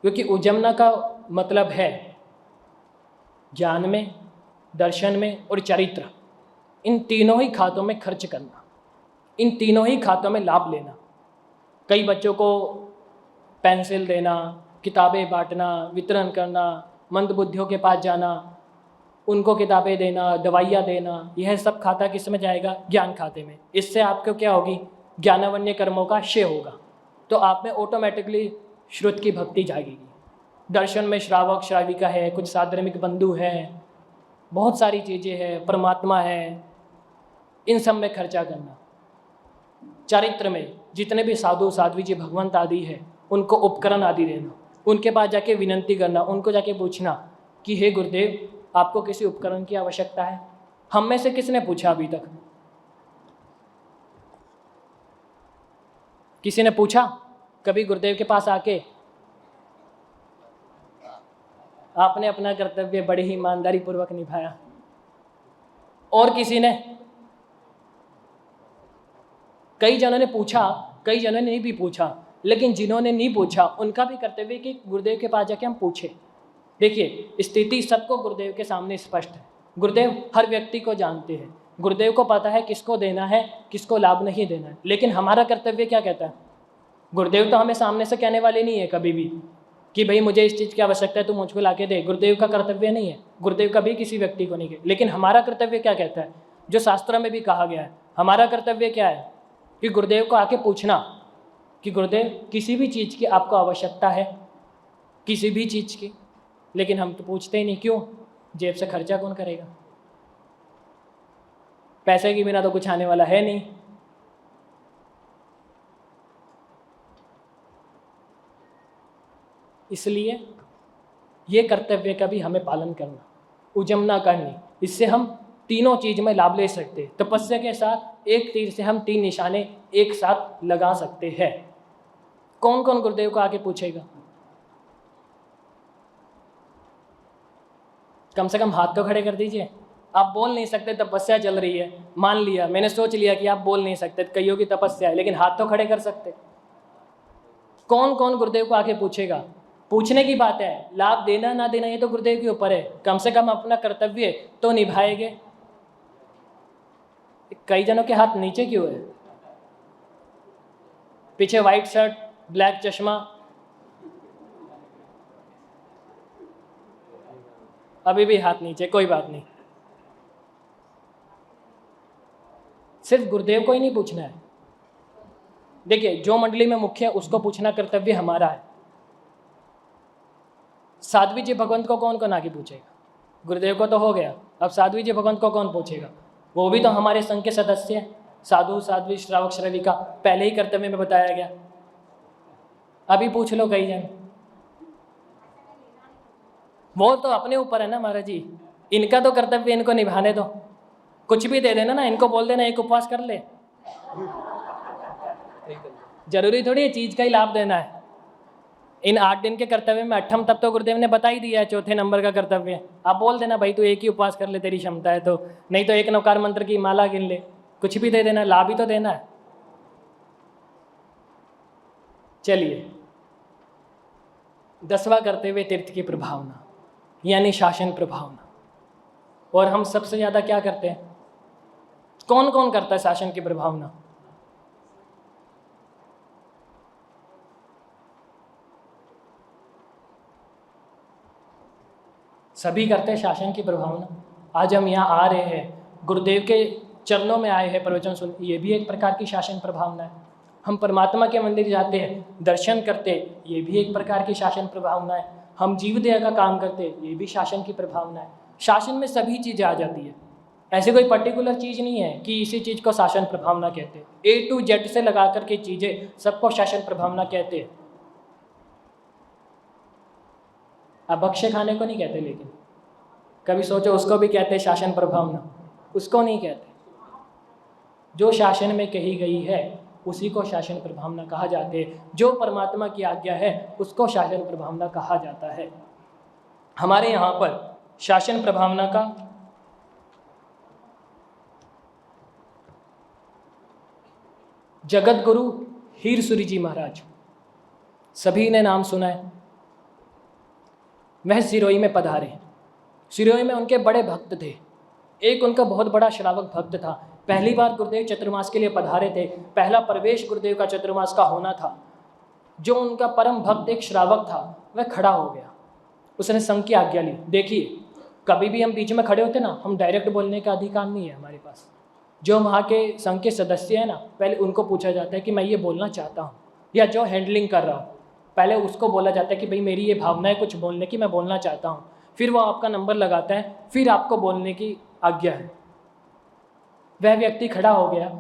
क्योंकि उजमना का मतलब है ज्ञान में, दर्शन में और चरित्र, इन तीनों ही खातों में खर्च करना, इन तीनों ही खातों में लाभ लेना। कई बच्चों को पेंसिल देना, किताबें बांटना, वितरण करना, मंदबुद्धियों के पास जाना, उनको किताबें देना, दवाइयाँ देना, यह सब खाता किस में जाएगा? ज्ञान खाते में। इससे आपको क्या होगी? ज्ञानावन्य कर्मों का क्षय होगा, तो आप में ऑटोमेटिकली श्रुत की भक्ति जागेगी। दर्शन में श्रावक श्राविका है, कुछ साधर्मिक बंधु हैं, बहुत सारी चीज़ें हैं, परमात्मा है, इन सब में खर्चा करना। चरित्र में जितने भी साधु साध्वी जी भगवंत आदि है, उनको उपकरण आदि देना, उनके पास जाके विनंती करना, उनको जाके पूछना कि हे गुरुदेव, आपको किसी उपकरण की आवश्यकता है? हम में से किसने पूछा अभी तक? किसी ने पूछा कभी गुरुदेव के पास आके? आपने अपना कर्तव्य बड़ी ही ईमानदारी पूर्वक निभाया। और किसी ने? कई जनों ने पूछा, कई जनों ने नहीं भी पूछा, लेकिन जिन्होंने नहीं पूछा उनका भी कर्तव्य कि गुरुदेव के पास जाके हम पूछें। देखिए, स्थिति सबको गुरुदेव के सामने स्पष्ट है। गुरुदेव हर व्यक्ति को जानते हैं, गुरुदेव को पता है किसको देना है, किसको लाभ नहीं देना है। लेकिन हमारा कर्तव्य क्या कहता है? गुरुदेव तो हमें सामने से कहने वाले नहीं है कभी भी कि भाई मुझे इस चीज़ की आवश्यकता है, तू मुझको ला के दे। गुरुदेव का कर्तव्य नहीं है, गुरुदेव कभी किसी व्यक्ति को नहीं कहे। लेकिन हमारा कर्तव्य क्या कहता है, जो शास्त्रों में भी कहा गया है, हमारा कर्तव्य क्या है कि गुरुदेव को आके पूछना कि गुरुदेव किसी भी चीज़ की आपको आवश्यकता है, किसी भी चीज़ की। लेकिन हम तो पूछते ही नहीं। क्यों? जेब से खर्चा कौन करेगा? पैसे के बिना तो कुछ आने वाला है नहीं। इसलिए ये कर्तव्य का भी हमें पालन करना, उजमना करनी। इससे हम तीनों चीज में लाभ ले सकते हैं। तपस्या के साथ एक तीर से हम 3 निशाने एक साथ लगा सकते हैं। कौन कौन गुरुदेव को आके पूछेगा? कम से कम हाथ तो खड़े कर दीजिए। आप बोल नहीं सकते, तपस्या चल रही है, मान लिया, मैंने सोच लिया कि आप बोल नहीं सकते, कईयों की तपस्या है, लेकिन हाथ तो खड़े कर सकते। कौन कौन गुरुदेव को आके पूछेगा? पूछने की बात है, लाभ देना ना देना ये तो गुरुदेव के ऊपर है। कम से कम अपना कर्तव्य तो निभाएंगे। कई जनों के हाथ नीचे क्यों है? पीछे व्हाइट शर्ट, ब्लैक चश्मा, अभी भी हाथ नीचे। कोई बात नहीं, सिर्फ गुरुदेव को ही नहीं पूछना है। देखिए, जो मंडली में मुख्य है उसको पूछना कर्तव्य हमारा है। साध्वी जी भगवंत को कौन कौन आगे पूछेगा? गुरुदेव को तो हो गया, अब साध्वी जी भगवंत को कौन पूछेगा? वो भी तो हमारे संघ के सदस्य हैं। साधु साध्वी श्रावक श्राविका पहले ही कर्तव्य में बताया गया। अभी पूछ लो कई जन। वो तो अपने ऊपर है ना महाराज जी, इनका तो कर्तव्य इनको निभाने दो। कुछ भी दे देना ना, इनको बोल देना एक उपवास कर ले। जरूरी थोड़ी है चीज का ही लाभ देना है। इन 8 दिन के कर्तव्य में 8वां तब तो गुरुदेव ने बता ही दिया है, चौथे नंबर का कर्तव्य। आप बोल देना भाई तू एक ही उपवास कर ले, तेरी क्षमता है तो, नहीं तो 1 नवकार मंत्र की माला गिन ले। कुछ भी दे देना, लाभ ही तो देना है। चलिए, 10वां कर्तव्य तीर्थ की प्रभावना, यानी शासन प्रभावना। और हम सबसे ज्यादा क्या करते हैं? कौन कौन करता है शासन की प्रभावना? सभी करते हैं शासन की प्रभावना। आज हम यहाँ आ रहे हैं, गुरुदेव के चरणों में आए हैं प्रवचन सुन, ये भी एक प्रकार की शासन प्रभावना है। हम परमात्मा के मंदिर जाते हैं, दर्शन करते, ये भी एक प्रकार की शासन प्रभावना है। हम जीव दया का काम करते, ये भी शासन की प्रभावना है। शासन में सभी चीज़ें आ जाती है। ऐसी कोई पर्टिकुलर चीज़ नहीं है कि इसी चीज़ को शासन प्रभावना कहते हैं। A to Z से लगा करके चीज़ें सबको शासन प्रभावना कहते हैं। अब भक्ष्य खाने को नहीं कहते, लेकिन कभी सोचो उसको भी कहते हैं शासन प्रभावना? उसको नहीं कहते। जो शासन में कही गई है उसी को शासन प्रभावना कहा जाते हैं। जो परमात्मा की आज्ञा है उसको शासन प्रभावना कहा जाता है। हमारे यहाँ पर शासन प्रभावना का जगत गुरु हीर सूरी जी महाराज, सभी ने नाम सुना है। वह सिरोही में पधारे। सिरोही में उनके बड़े भक्त थे। एक उनका बहुत बड़ा श्रावक भक्त था। पहली बार गुरुदेव चतुर्मास के लिए पधारे थे। पहला प्रवेश गुरुदेव का चतुर्मास का होना था। जो उनका परम भक्त एक श्रावक था वह खड़ा हो गया। उसने संघ की आज्ञा ली। देखिए, कभी भी हम बीच में खड़े होते ना, हम डायरेक्ट बोलने का अधिकार नहीं है हमारे पास। जो वहाँ के संघ के सदस्य हैं ना, पहले उनको पूछा जाता है कि मैं ये बोलना चाहता हूँ, या जो हैंडलिंग कर रहा हूँ पहले उसको बोला जाता है कि भाई मेरी ये भावना है कुछ बोलने की, मैं बोलना चाहता हूँ। फिर वो आपका नंबर लगाता है, फिर आपको बोलने की आज्ञा है। वह व्यक्ति खड़ा हो गया।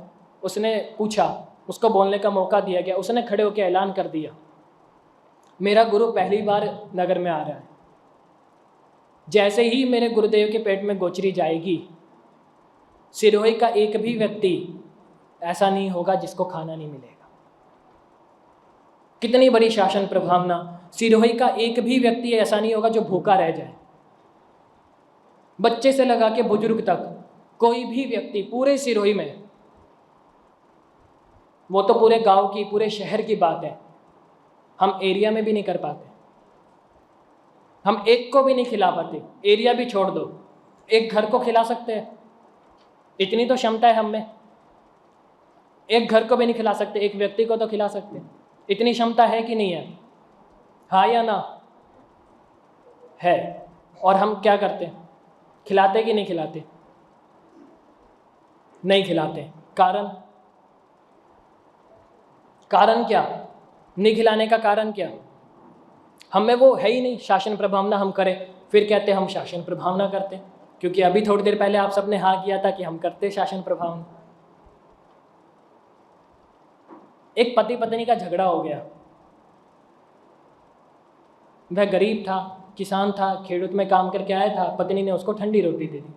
उसने पूछा, उसको बोलने का मौका दिया गया। उसने खड़े होकर ऐलान कर दिया, मेरा गुरु पहली बार नगर में आ रहा है। जैसे ही मेरे गुरुदेव के पेट में गोचरी जाएगी, सिरोही का एक भी व्यक्ति ऐसा नहीं होगा जिसको खाना नहीं मिलेगा। कितनी बड़ी शासन प्रभावना। सिरोही का एक भी व्यक्ति ऐसा नहीं होगा जो भूखा रह जाए। बच्चे से लगा के बुजुर्ग तक कोई भी व्यक्ति पूरे सिरोही में, वो तो पूरे गांव की, पूरे शहर की बात है, हम एरिया में भी नहीं कर पाते। हम एक को भी नहीं खिला पाते। एरिया भी छोड़ दो, एक घर को खिला सकते हैं, इतनी तो क्षमता है हम में। एक घर को भी नहीं खिला सकते, एक व्यक्ति को तो खिला सकते हैं। इतनी क्षमता है कि नहीं है? हाँ या ना? है। और हम क्या करते हैं? खिलाते कि नहीं खिलाते? नहीं खिलाते। कारण क्या? नहीं खिलाने का कारण क्या? हमें वो है ही नहीं शासन प्रभावना हम करें। फिर कहते हैं हम शासन प्रभावना करते हैं, क्योंकि अभी थोड़ी देर पहले आप सबने हाँ किया था कि हम करते शासन प्रभावना। एक पति पत्नी का झगड़ा हो गया। वह गरीब था, किसान था, खेड़ूत में काम करके आया था। पत्नी ने उसको ठंडी रोटी दे दी।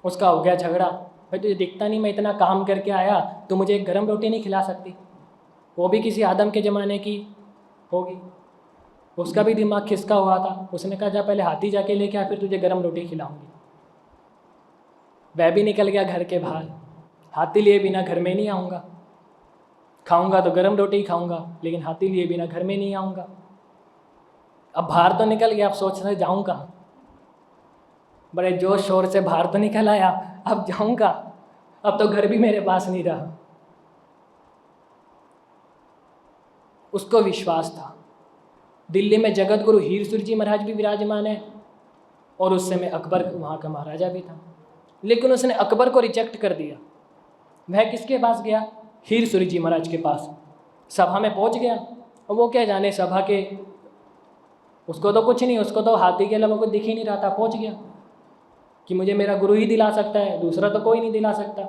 उसका हो गया झगड़ा, भाई तुझे दिखता नहीं मैं इतना काम करके आया, तो मुझे एक गर्म रोटी नहीं खिला सकती? वो भी किसी आदम के ज़माने की होगी। उसका भी दिमाग खिसका हुआ था। उसने कहा जा पहले हाथी जाके लेके आ, फिर तुझे गर्म रोटी खिलाऊंगी। वह भी निकल गया घर के बाहर। हाथी लिए बिना घर में नहीं आऊँगा, खाऊंगा तो गर्म रोटी खाऊंगा, लेकिन हाथी लिए बिना घर में नहीं आऊँगा। अब बाहर तो निकल गया, अब सोच रहे जाऊँ कहाँ। बड़े जोर शोर से बाहर तो निकल आया, अब जाऊँ कहाँ? अब तो घर भी मेरे पास नहीं रहा। उसको विश्वास था। दिल्ली में जगत गुरु हीर सुर जी महाराज भी विराजमान है, और उस समय अकबर वहाँ का महाराजा भी था। लेकिन उसने अकबर को रिजेक्ट कर दिया। वह किसके पास गया? हीर सुर जी महाराज के पास। सभा में पहुँच गया, और वो क्या जाने सभा के, उसको तो कुछ नहीं, उसको तो हाथी के अलावा कुछ दिख ही नहीं रहा था। पहुँच गया कि मुझे मेरा गुरु ही दिला सकता है, दूसरा तो कोई नहीं दिला सकता।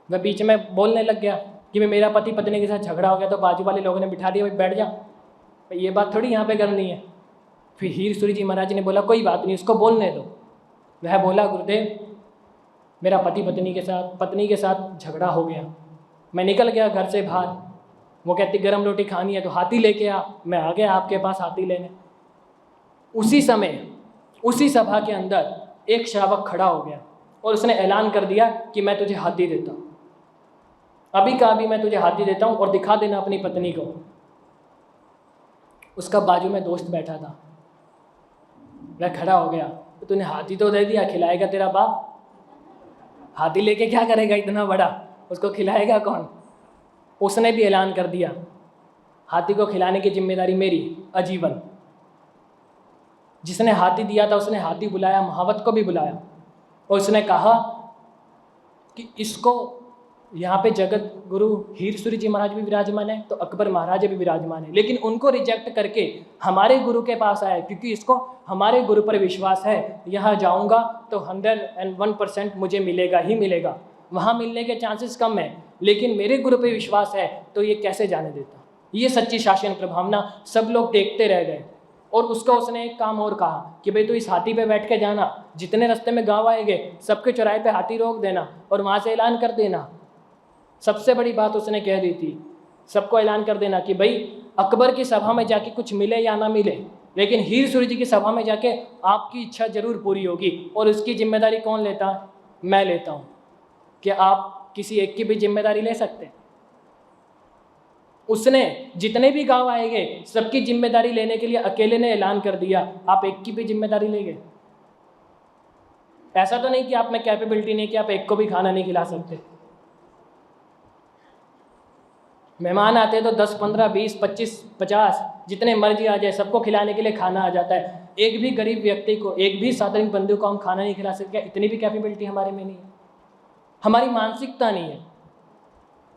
वह बीच में बोलने लग गया कि मैं, मेरा पति पत्नी के साथ झगड़ा हो गया। तो बाजू वाले लोगों ने बिठा दिया, भाई बैठ जा, भाई ये बात थोड़ी यहाँ पे करनी है। फिर हीर सुरी जी महाराज ने बोला कोई बात नहीं, उसको बोलने दो। वह बोला गुरुदेव मेरा पत्नी के साथ झगड़ा हो गया, मैं निकल गया घर से बाहर। वो कहती गर्म रोटी खानी है तो हाथी लेके आ। मैं आ गया आपके पास हाथी लेने। उसी समय उसी सभा के अंदर एक श्रावक खड़ा हो गया और उसने ऐलान कर दिया कि मैं तुझे हाथी देता हूँ, अभी का अभी मैं तुझे हाथी देता हूँ और दिखा देना अपनी पत्नी को। उसका बाजू में दोस्त बैठा था, वह खड़ा हो गया, तो तूने हाथी तो दे दिया, खिलाएगा तेरा बाप? हाथी लेके क्या करेगा इतना बड़ा, उसको खिलाएगा कौन? उसने भी ऐलान कर दिया हाथी को खिलाने की जिम्मेदारी मेरी आजीवन। जिसने हाथी दिया था उसने हाथी बुलाया, महावत को भी बुलाया, और उसने कहा कि इसको यहाँ पे जगत गुरु हीर सुरी जी महाराज भी विराजमान है, तो अकबर महाराज भी विराजमान है, लेकिन उनको रिजेक्ट करके हमारे गुरु के पास आया, क्योंकि इसको हमारे गुरु पर विश्वास है। यहाँ जाऊँगा तो 101% मुझे मिलेगा ही मिलेगा, वहाँ मिलने के चांसेस कम है, लेकिन मेरे गुरु पर विश्वास है तो ये कैसे जाने देता। ये सच्ची शासन प्रभावना। सब लोग देखते रह गए। और उसका उसने एक काम और कहा कि भाई तू इस हाथी पे बैठ के जाना, जितने रास्ते में गाँव आएंगे सबके चौराहे पे हाथी रोक देना और वहाँ से ऐलान कर देना। सबसे बड़ी बात उसने कह दी थी, सबको ऐलान कर देना कि भाई अकबर की सभा में जाके कुछ मिले या ना मिले, लेकिन हीर सूरी जी की सभा में जाके आपकी इच्छा जरूर पूरी होगी। और उसकी जिम्मेदारी कौन लेता है? मैं लेता हूँ। क्या आप किसी एक की भी जिम्मेदारी ले सकते हैं? उसने जितने भी गांव आएंगे सबकी जिम्मेदारी लेने के लिए अकेले ने ऐलान कर दिया, आप एक की भी जिम्मेदारी ले गए। ऐसा तो नहीं कि आप में कैपेबिलिटी नहीं कि आप एक को भी खाना नहीं खिला सकते। मेहमान आते तो 10, 15, 20, 25, 50 जितने मर्जी आ जाए सबको खिलाने के लिए खाना आ जाता है। एक भी गरीब व्यक्ति को, एक भी साधारण बंधु को हम खाना नहीं खिला सकते, इतनी भी कैपेबिलिटी हमारे में नहीं है। हमारी मानसिकता नहीं है,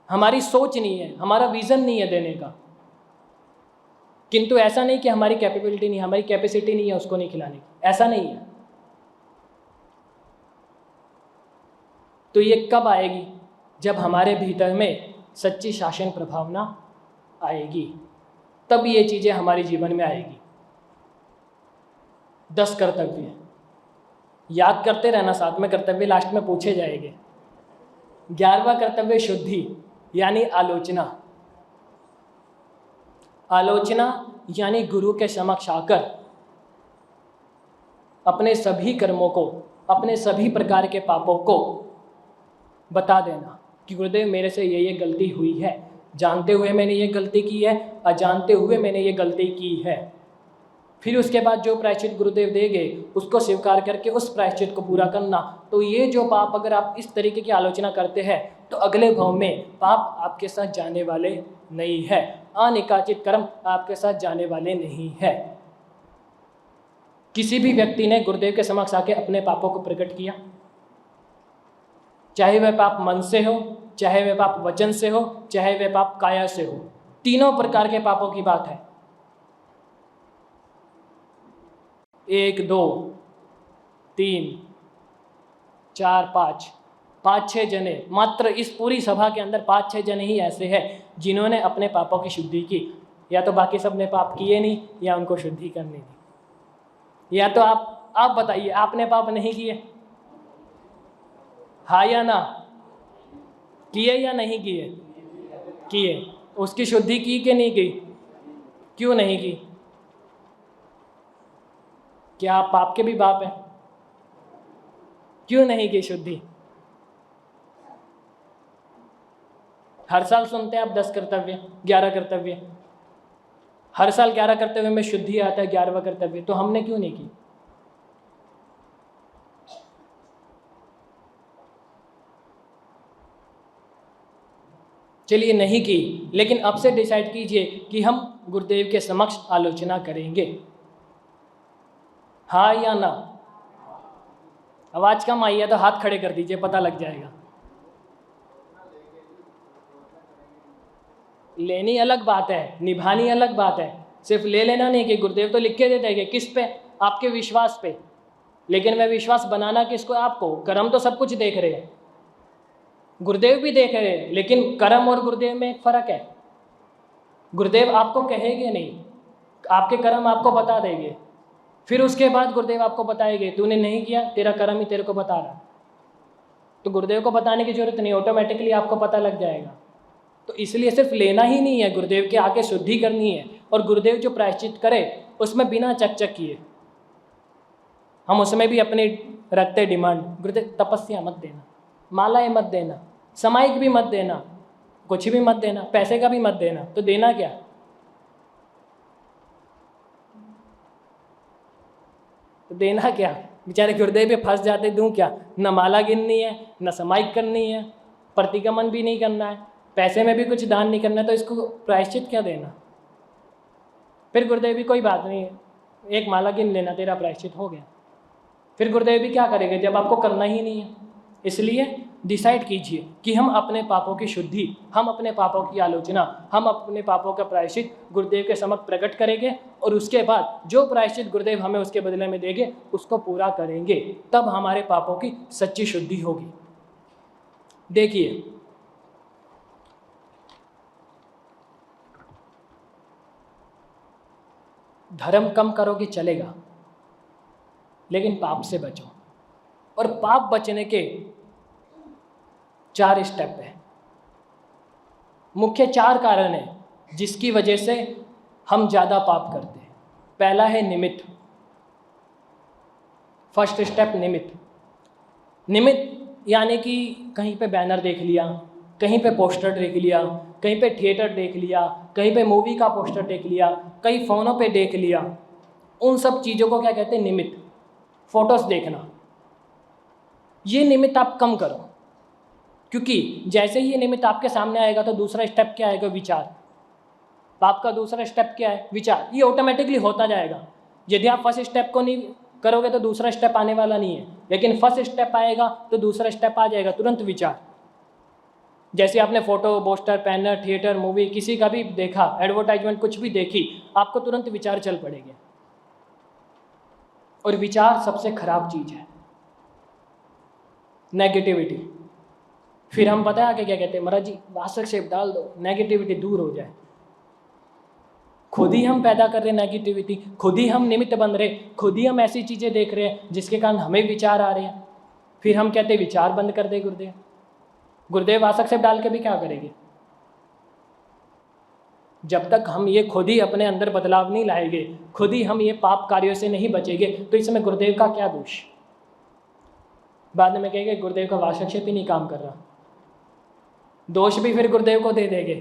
हमारी सोच नहीं है, हमारा विजन नहीं है देने का। किंतु ऐसा नहीं कि हमारी कैपेबिलिटी नहीं, हमारी कैपेसिटी नहीं है उसको नहीं खिलाने की, ऐसा नहीं है। तो ये कब आएगी? जब हमारे भीतर में सच्ची शासन प्रभावना आएगी, तब ये चीज़ें हमारे जीवन में आएगी। 10 कर्तव्य याद करते रहना, साथ में कर्तव्य लास्ट में पूछे जाएंगे। 11वां कर्तव्य शुद्धि यानी आलोचना। आलोचना यानी गुरु के समक्ष आकर अपने सभी कर्मों को, अपने सभी प्रकार के पापों को बता देना कि गुरुदेव मेरे से ये गलती हुई है, जानते हुए मैंने ये गलती की है, अजानते हुए मैंने ये गलती की है। फिर उसके बाद जो प्रायश्चित गुरुदेव देंगे उसको स्वीकार करके उस प्रायश्चित को पूरा करना। तो ये जो पाप, अगर आप इस तरीके की आलोचना करते हैं तो अगले भाव में पाप आपके साथ जाने वाले नहीं है, अनिकाचित कर्म आपके साथ जाने वाले नहीं है। किसी भी व्यक्ति ने गुरुदेव के समक्ष आके अपने पापों को प्रकट किया, चाहे वह पाप मन से हो, चाहे वह पाप वचन से हो, चाहे वह पाप काया से हो, तीनों प्रकार के पापों की बात है। 1, 2, 3, 4, 5-6 जने, मात्र इस पूरी सभा के अंदर 5-6 जने ही ऐसे हैं जिन्होंने अपने पापों की शुद्धि की। या तो बाकी सब ने पाप किए नहीं या उनको शुद्धि करनी थी। या तो आप बताइए, आपने पाप नहीं किए? हाँ या ना? किए या नहीं किए? किए। उसकी शुद्धि की कि नहीं की? क्यों नहीं की? क्या आप पाप के भी बाप हैं? क्यों नहीं की शुद्धि? हर साल सुनते हैं आप 10 कर्तव्य, 11 कर्तव्य, हर साल 11 कर्तव्य में शुद्धि आता है, 11वां कर्तव्य, तो हमने क्यों नहीं की? चलिए नहीं की, लेकिन अब से डिसाइड कीजिए कि हम गुरुदेव के समक्ष आलोचना करेंगे, हाँ या ना? आवाज कम आई है तो हाथ खड़े कर दीजिए, पता लग जाएगा। लेनी अलग बात है, निभानी अलग बात है। सिर्फ ले लेना नहीं कि गुरुदेव तो लिख के देते हैं कि किस पे? आपके विश्वास पे। लेकिन मैं विश्वास बनाना किसको? आपको। कर्म तो सब कुछ देख रहे हैं, गुरुदेव भी देख रहे हैं, लेकिन कर्म और गुरुदेव में एक फर्क है। गुरुदेव आपको कहेंगे नहीं, आपके कर्म आपको बता देंगे, फिर उसके बाद गुरुदेव आपको बताएंगे तूने नहीं किया, तेरा कर्म ही तेरे को बता रहा है। तो गुरुदेव को बताने की जरूरत नहीं, ऑटोमेटिकली आपको पता लग जाएगा। तो इसलिए सिर्फ लेना ही नहीं है, गुरुदेव के आके शुद्धि करनी है। और गुरुदेव जो प्रायश्चित करे उसमें बिना चकचक किए हम उसमें भी अपनी रखते डिमांड। गुरुदेव तपस्या मत देना, मालाएं मत देना, सामायिक भी मत देना, कुछ भी मत देना, पैसे का भी मत देना। तो देना क्या? तो देना क्या? बेचारे गुरुदेव पे फंस जाते, दूं क्या? न माला गिननी है, न सामायिक करनी है, प्रतिगमन भी नहीं करना है, पैसे में भी कुछ दान नहीं करना है, तो इसको प्रायश्चित क्या देना? फिर गुरुदेव भी कोई बात नहीं है, एक माला गिन लेना, तेरा प्रायश्चित हो गया। फिर गुरुदेव भी क्या करेंगे जब आपको करना ही नहीं है? इसलिए डिसाइड कीजिए कि हम अपने पापों की शुद्धि, हम अपने पापों की आलोचना, हम अपने पापों का प्रायश्चित गुरुदेव के समक्ष प्रकट करेंगे, और उसके बाद जो प्रायश्चित गुरुदेव हमें उसके बदले में देंगे उसको पूरा करेंगे। तब हमारे पापों की सच्ची शुद्धि होगी। देखिए, धर्म कम करोगे चलेगा, लेकिन पाप से बचो। और पाप बचने के 4 स्टेप है, मुख्य 4 कारण है जिसकी वजह से हम ज़्यादा पाप करते हैं। पहला है निमित्त। फर्स्ट स्टेप निमित्त। निमित्त यानी कि कहीं पे बैनर देख लिया, कहीं पे पोस्टर देख लिया, कहीं पे थिएटर देख लिया, कहीं पे मूवी का पोस्टर देख लिया, कई फ़ोनों पे देख लिया, उन सब चीज़ों को क्या कहते हैं? निमित्त। फोटोज़ देखना, ये निमित्त आप कम करो, क्योंकि जैसे ही ये निमित्त आपके सामने आएगा तो दूसरा स्टेप क्या आएगा? विचार। आपका दूसरा स्टेप क्या है? विचार। ये ऑटोमेटिकली होता जाएगा। यदि आप फर्स्ट स्टेप को नहीं करोगे तो दूसरा स्टेप आने वाला नहीं है, लेकिन फर्स्ट स्टेप आएगा तो दूसरा स्टेप आ जाएगा, तुरंत विचार। जैसे आपने photo, poster, banner, theatre, movie, किसी का भी देखा, एडवर्टाइजमेंट कुछ भी देखी, आपको तुरंत विचार चल पड़ेंगे। और विचार सबसे खराब चीज़ है, नेगेटिविटी। फिर हम पता है आगे क्या कहते हैं? महाराज जी वासक शेप डाल दो, नेगेटिविटी दूर हो जाए। खुद ही हम पैदा कर रहे नेगेटिविटी, खुद ही हम निमित्त बन रहे, खुद ही हम ऐसी चीज़ें देख रहे हैं जिसके कारण हमें विचार आ रहे हैं। फिर हम कहते हैं विचार बंद कर दे गुरुदेव। गुरुदेव वासक शेप डाल के भी क्या करेंगे? जब तक हम ये खुद ही अपने अंदर बदलाव नहीं लाएंगे, खुद ही हम ये पाप कार्यों से नहीं बचेंगे, तो इसमें गुरुदेव का क्या दोष? बाद में कहेंगे गुरुदेव का वासक शेप ही नहीं काम कर रहा। दोष भी फिर गुरुदेव को दे देंगे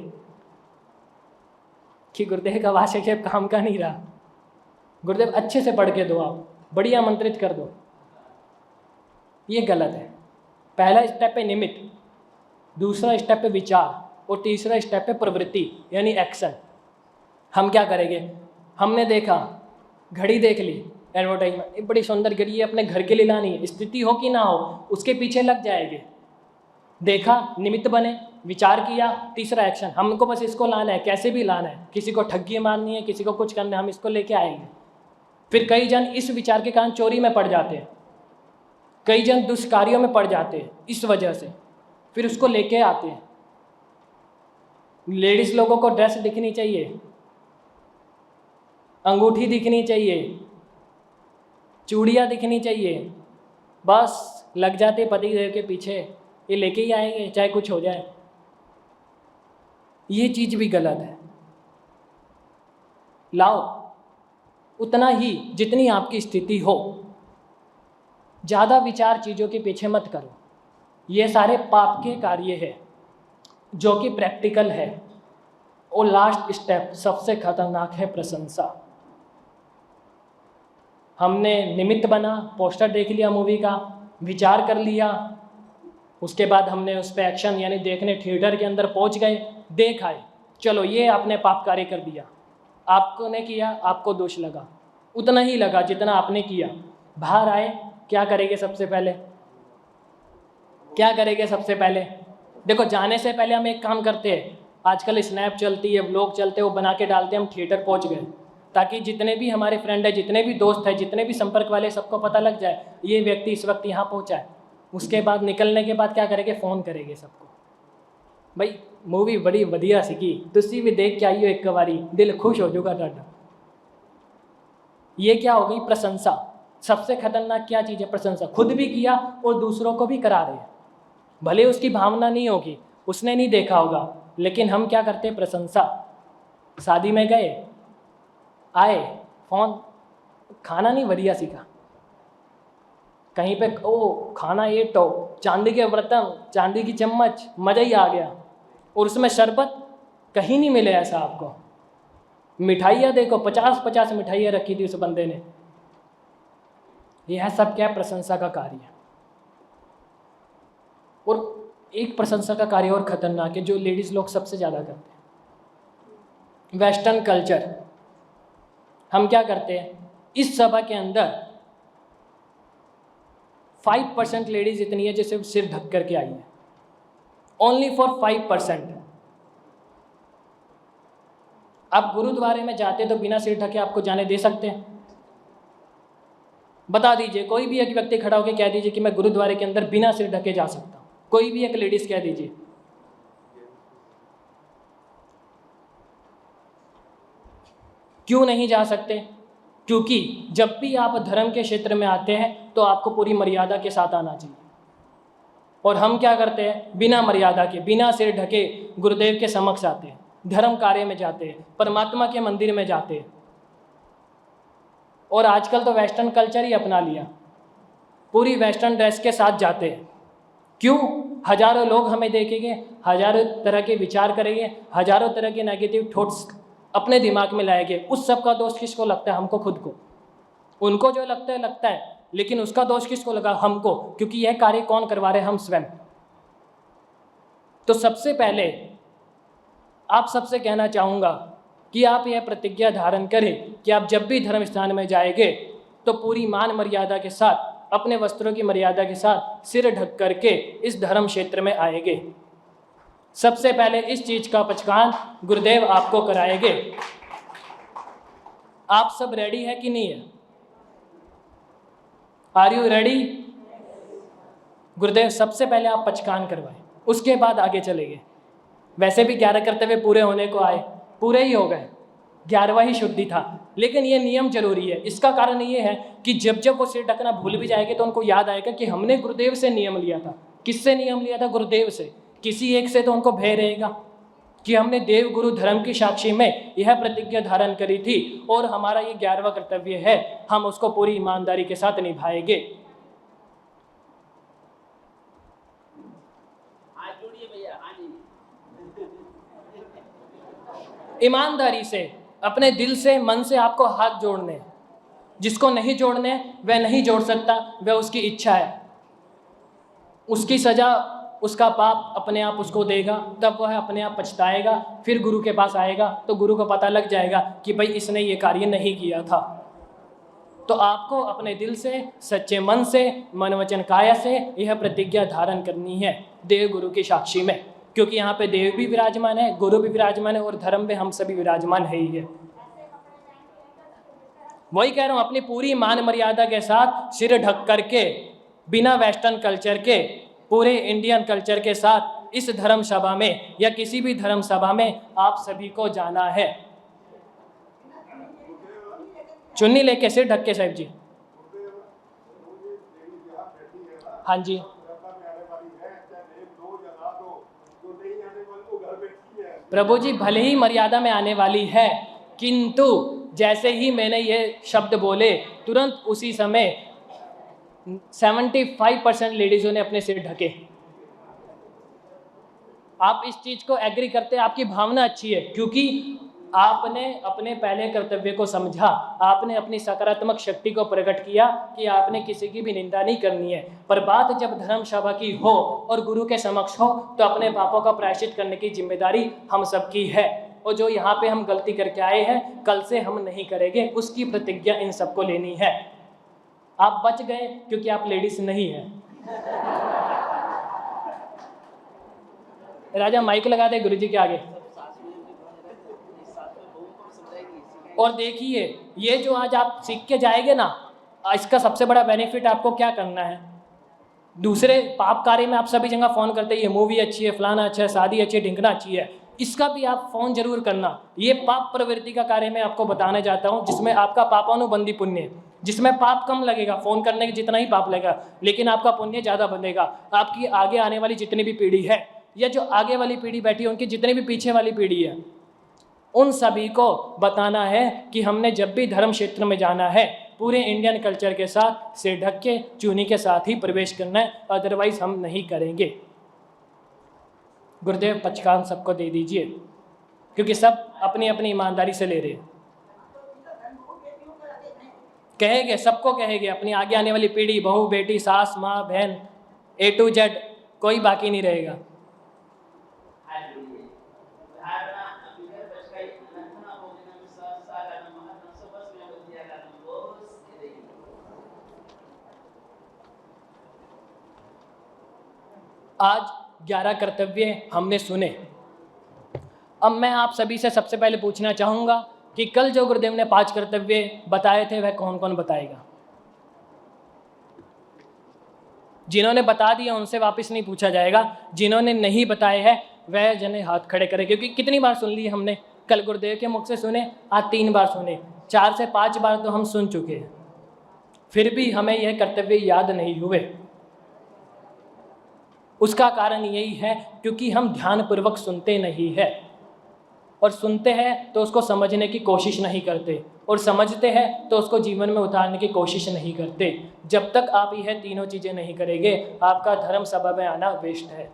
कि गुरुदेव का वासक शेप काम का नहीं रहा। गुरुदेव अच्छे से पढ़ के दो, आप बढ़िया आमंत्रित कर दो। ये गलत है। पहला स्टेप है निमित्त, दूसरा स्टेप है विचार, और तीसरा स्टेप है प्रवृत्ति यानी एक्शन। हम क्या करेंगे? हमने देखा, घड़ी देख ली, एडवर्टाइजमेंट, एक बड़ी सुंदर घड़ी है, अपने घर के लिए लानी है, स्थिति हो कि ना हो उसके पीछे लग जाएंगे। देखा, निमित्त बने, विचार किया, तीसरा एक्शन। हमको बस इसको लाना है, कैसे भी लाना है, किसी को ठगी मारनी है, किसी को कुछ करना है, हम इसको लेके आएंगे। फिर कई जन इस विचार के कारण चोरी में पड़ जाते हैं, कई जन दुष्कार्यों में पड़ जाते हैं इस वजह से, फिर उसको लेके आते हैं। लेडीज लोगों को ड्रेस दिखनी चाहिए, अंगूठी दिखनी चाहिए, चूड़ियाँ दिखनी चाहिए, बस लग जाते पति देव के पीछे, ये लेके ही आएंगे चाहे कुछ हो जाए। ये चीज़ भी गलत है। लाओ उतना ही जितनी आपकी स्थिति हो, ज़्यादा विचार चीज़ों के पीछे मत करो। ये सारे पाप के कार्य है जो कि प्रैक्टिकल है। और लास्ट स्टेप सबसे खतरनाक है प्रशंसा। हमने निमित्त बना, पोस्टर देख लिया मूवी का, विचार कर लिया, उसके बाद हमने उस पर एक्शन यानी देखने थिएटर के अंदर पहुंच गए, देख आए, चलो ये आपने पाप कार्य कर दिया। आपको ने किया, आपको दोष लगा, उतना ही लगा जितना आपने किया। बाहर आए, क्या करेंगे सबसे पहले? क्या करेंगे सबसे पहले? देखो, जाने से पहले हम एक काम करते हैं, आजकल स्नैप चलती है, व्लॉग चलते हैं, वो बना के डालते हैं हम थिएटर पहुंच गए, ताकि जितने भी हमारे फ्रेंड है, जितने भी दोस्त हैं, जितने भी संपर्क वाले, सबको पता लग जाए ये व्यक्ति इस वक्त यहाँ पहुँचा है। उसके बाद निकलने के बाद क्या करेंगे? फ़ोन करेंगे सबको, भाई मूवी बड़ी वधिया सीखी, तुसी भी देख के आइयो एक बारी, दिल खुश हो जाएगा डाटा। ये क्या हो गई? प्रशंसा। सबसे खतरनाक क्या चीज़ है? प्रशंसा। खुद भी किया और दूसरों को भी करा रहे हैं। भले उसकी भावना नहीं होगी, उसने नहीं देखा होगा, लेकिन हम क्या करते हैं? प्रशंसा। शादी में गए, आए, फ़ोन, खाना नहीं बढ़िया सीखा, कहीं पे ओ खाना ये टॉप, चांदी के बर्तन, चांदी की चम्मच, मज़ा ही आ गया। और उसमें शरबत कहीं नहीं मिले ऐसा आपको। मिठाइयाँ देखो, 50-50 मिठाइयाँ रखी थी उस बंदे ने। यह सब क्या है? प्रशंसा का कार्य। और एक प्रशंसा का कार्य और खतरनाक है जो लेडीज़ लोग सबसे ज़्यादा करते हैं, वेस्टर्न कल्चर। हम क्या करते हैं? इस सभा के अंदर 5% लेडीज़ इतनी है जो सिर्फ सिर ढक करके आई है, ओनली फॉर 5%। आप गुरुद्वारे में जाते तो बिना सिर ढके आपको जाने दे सकते हैं? बता दीजिए, कोई भी एक व्यक्ति खड़ा होकर कह दीजिए कि मैं गुरुद्वारे के अंदर बिना सिर ढके जा सकता हूँ। कोई भी एक लेडीज कह दीजिए। क्यों नहीं जा सकते? क्योंकि जब भी आप धर्म के क्षेत्र में आते हैं तो आपको पूरी मर्यादा के साथ आना चाहिए। और हम क्या करते हैं? बिना मर्यादा के, बिना सिर ढके गुरुदेव के समक्ष आते हैं, धर्म कार्य में जाते हैं, परमात्मा के मंदिर में जाते हैं। और आजकल तो वेस्टर्न कल्चर ही अपना लिया, पूरी वेस्टर्न ड्रेस के साथ जाते हैं। क्यों? हजारों लोग हमें देखेंगे, हजारों तरह के विचार करेंगे, हजारों तरह के नेगेटिव थॉट्स अपने दिमाग में लाएंगे। उस सब का दोष किसको लगता है? हमको खुद को। उनको जो लगता है, लेकिन उसका दोष किसको लगा? हमको, क्योंकि यह कार्य कौन करवा रहे हैं? हम स्वयं। तो सबसे पहले आप सबसे कहना चाहूँगा कि आप यह प्रतिज्ञा धारण करें कि आप जब भी धर्म स्थान में जाएंगे तो पूरी मान मर्यादा के साथ, अपने वस्त्रों की मर्यादा के साथ सिर ढक करके इस धर्म क्षेत्र में आएंगे। सबसे पहले इस चीज़ का पहचान गुरुदेव आपको कराएंगे। आप सब रेडी है कि नहीं है? Are you ready? गुरुदेव सबसे पहले आप पचकान करवाएं, उसके बाद आगे चलेंगे। वैसे भी 11 कर्तव्य पूरे होने को आए, पूरे ही हो गए, 11वां ही शुद्धि था, लेकिन ये नियम जरूरी है। इसका कारण ये है कि जब जब वो सिर ढकना भूल भी जाएंगे तो उनको याद आएगा कि हमने गुरुदेव से नियम लिया था। किससे नियम लिया था? गुरुदेव से। किसी एक से तो उनको भय रहेगा कि हमने देव गुरु धर्म की साक्षी में यह प्रतिज्ञा धारण करी थी और हमारा ये 11वां कर्तव्य है, हम उसको पूरी ईमानदारी के साथ निभाएंगे। ईमानदारी से, अपने दिल से, मन से आपको हाथ जोड़ने हैं। जिसको नहीं जोड़ने वह नहीं जोड़ सकता, वह उसकी इच्छा है। उसकी सजा, उसका पाप अपने आप उसको देगा, तब वह अपने आप पछताएगा। फिर गुरु के पास आएगा तो गुरु को पता लग जाएगा कि भाई इसने ये कार्य नहीं किया था। तो आपको अपने दिल से, सच्चे मन से, मन वचन काया से यह प्रतिज्ञा धारण करनी है देव गुरु की साक्षी में, क्योंकि यहाँ पे देव भी विराजमान है, गुरु भी विराजमान है और धर्म में हम सभी विराजमान है ही है। वही कह रहा हूँ, अपनी पूरी मान मर्यादा के साथ सिर ढक करके, बिना वेस्टर्न कल्चर के, पूरे इंडियन कल्चर के साथ इस धर्म सभा में या किसी भी धर्म सभा में आप सभी को जाना है। चुन्नी लेके सिर ढक के साहब जी। हाँ जी। प्रभु जी भले ही मर्यादा में आने वाली है, किंतु जैसे ही मैंने ये शब्द बोले तुरंत उसी समय 75% लेडीजों ने अपने सिर ढके। आप इस चीज को एग्री करते हैं, आपकी भावना अच्छी है, क्योंकि आपने अपने पहले कर्तव्य को समझा, आपने अपनी सकारात्मक शक्ति को प्रकट किया कि आपने किसी की भी निंदा नहीं करनी है। पर बात जब धर्म सभा की हो और गुरु के समक्ष हो तो अपने पापों का प्रायश्चित करने की जिम्मेदारी हम सबकी है। और जो यहाँ पे हम गलती करके आए हैं, कल से हम नहीं करेंगे, उसकी प्रतिज्ञा इन सबको लेनी है। आप बच गए क्योंकि आप लेडीज नहीं हैं। राजा माइक लगा दे गुरुजी के आगे। और देखिए, ये जो आज आप सीख के जाएंगे ना, इसका सबसे बड़ा बेनिफिट आपको क्या करना है। दूसरे पाप कार्य में आप सभी जगह फ़ोन करते हैं, ये मूवी अच्छी है, फलाना अच्छा है, शादी अच्छी है, ढिंकना अच्छी है, इसका भी आप फ़ोन जरूर करना। ये पाप प्रवृत्ति का कार्य मैं आपको बताने जाता हूँ, जिसमें आपका पापानुबंधी पुण्य है, जिसमें पाप कम लगेगा, फ़ोन करने के जितना ही पाप लगेगा, लेकिन आपका पुण्य ज़्यादा बनेगा। आपकी आगे आने वाली जितनी भी पीढ़ी है, या जो आगे वाली पीढ़ी बैठी है, उनकी जितनी भी पीछे वाली पीढ़ी है, उन सभी को बताना है कि हमने जब भी धर्म क्षेत्र में जाना है, पूरे इंडियन कल्चर के साथ सिर ढक के चूनी के साथ ही प्रवेश करना है, अदरवाइज हम नहीं करेंगे। गुरुदेव पचकान सबको दे दीजिए, क्योंकि सब अपनी अपनी ईमानदारी से ले रहे हैं। कहेंगे, सबको कहेंगे, अपनी आगे आने वाली पीढ़ी, बहू बेटी, सास माँ बहन, A to Z, कोई बाकी नहीं रहेगा। आज 11 कर्तव्य हमने सुने। अब मैं आप सभी से सबसे पहले पूछना चाहूँगा कि कल जो गुरुदेव ने 5 कर्तव्य बताए थे वह कौन कौन बताएगा। जिन्होंने बता दिया उनसे वापस नहीं पूछा जाएगा, जिन्होंने नहीं बताए हैं वह जने हाथ खड़े करें। क्योंकि कितनी बार सुन लिए हमने, कल गुरुदेव के मुख से सुने, आज 3 बार सुने, 4 से 5 बार तो हम सुन चुके हैं, फिर भी हमें यह कर्तव्य याद नहीं हुए। उसका कारण यही है क्योंकि हम ध्यानपूर्वक सुनते नहीं है। और सुनते हैं तो उसको समझने की कोशिश नहीं करते, और समझते हैं तो उसको जीवन में उतारने की कोशिश नहीं करते। जब तक आप यह तीनों चीज़ें नहीं करेंगे, आपका धर्म सभा में आना वेस्ट है।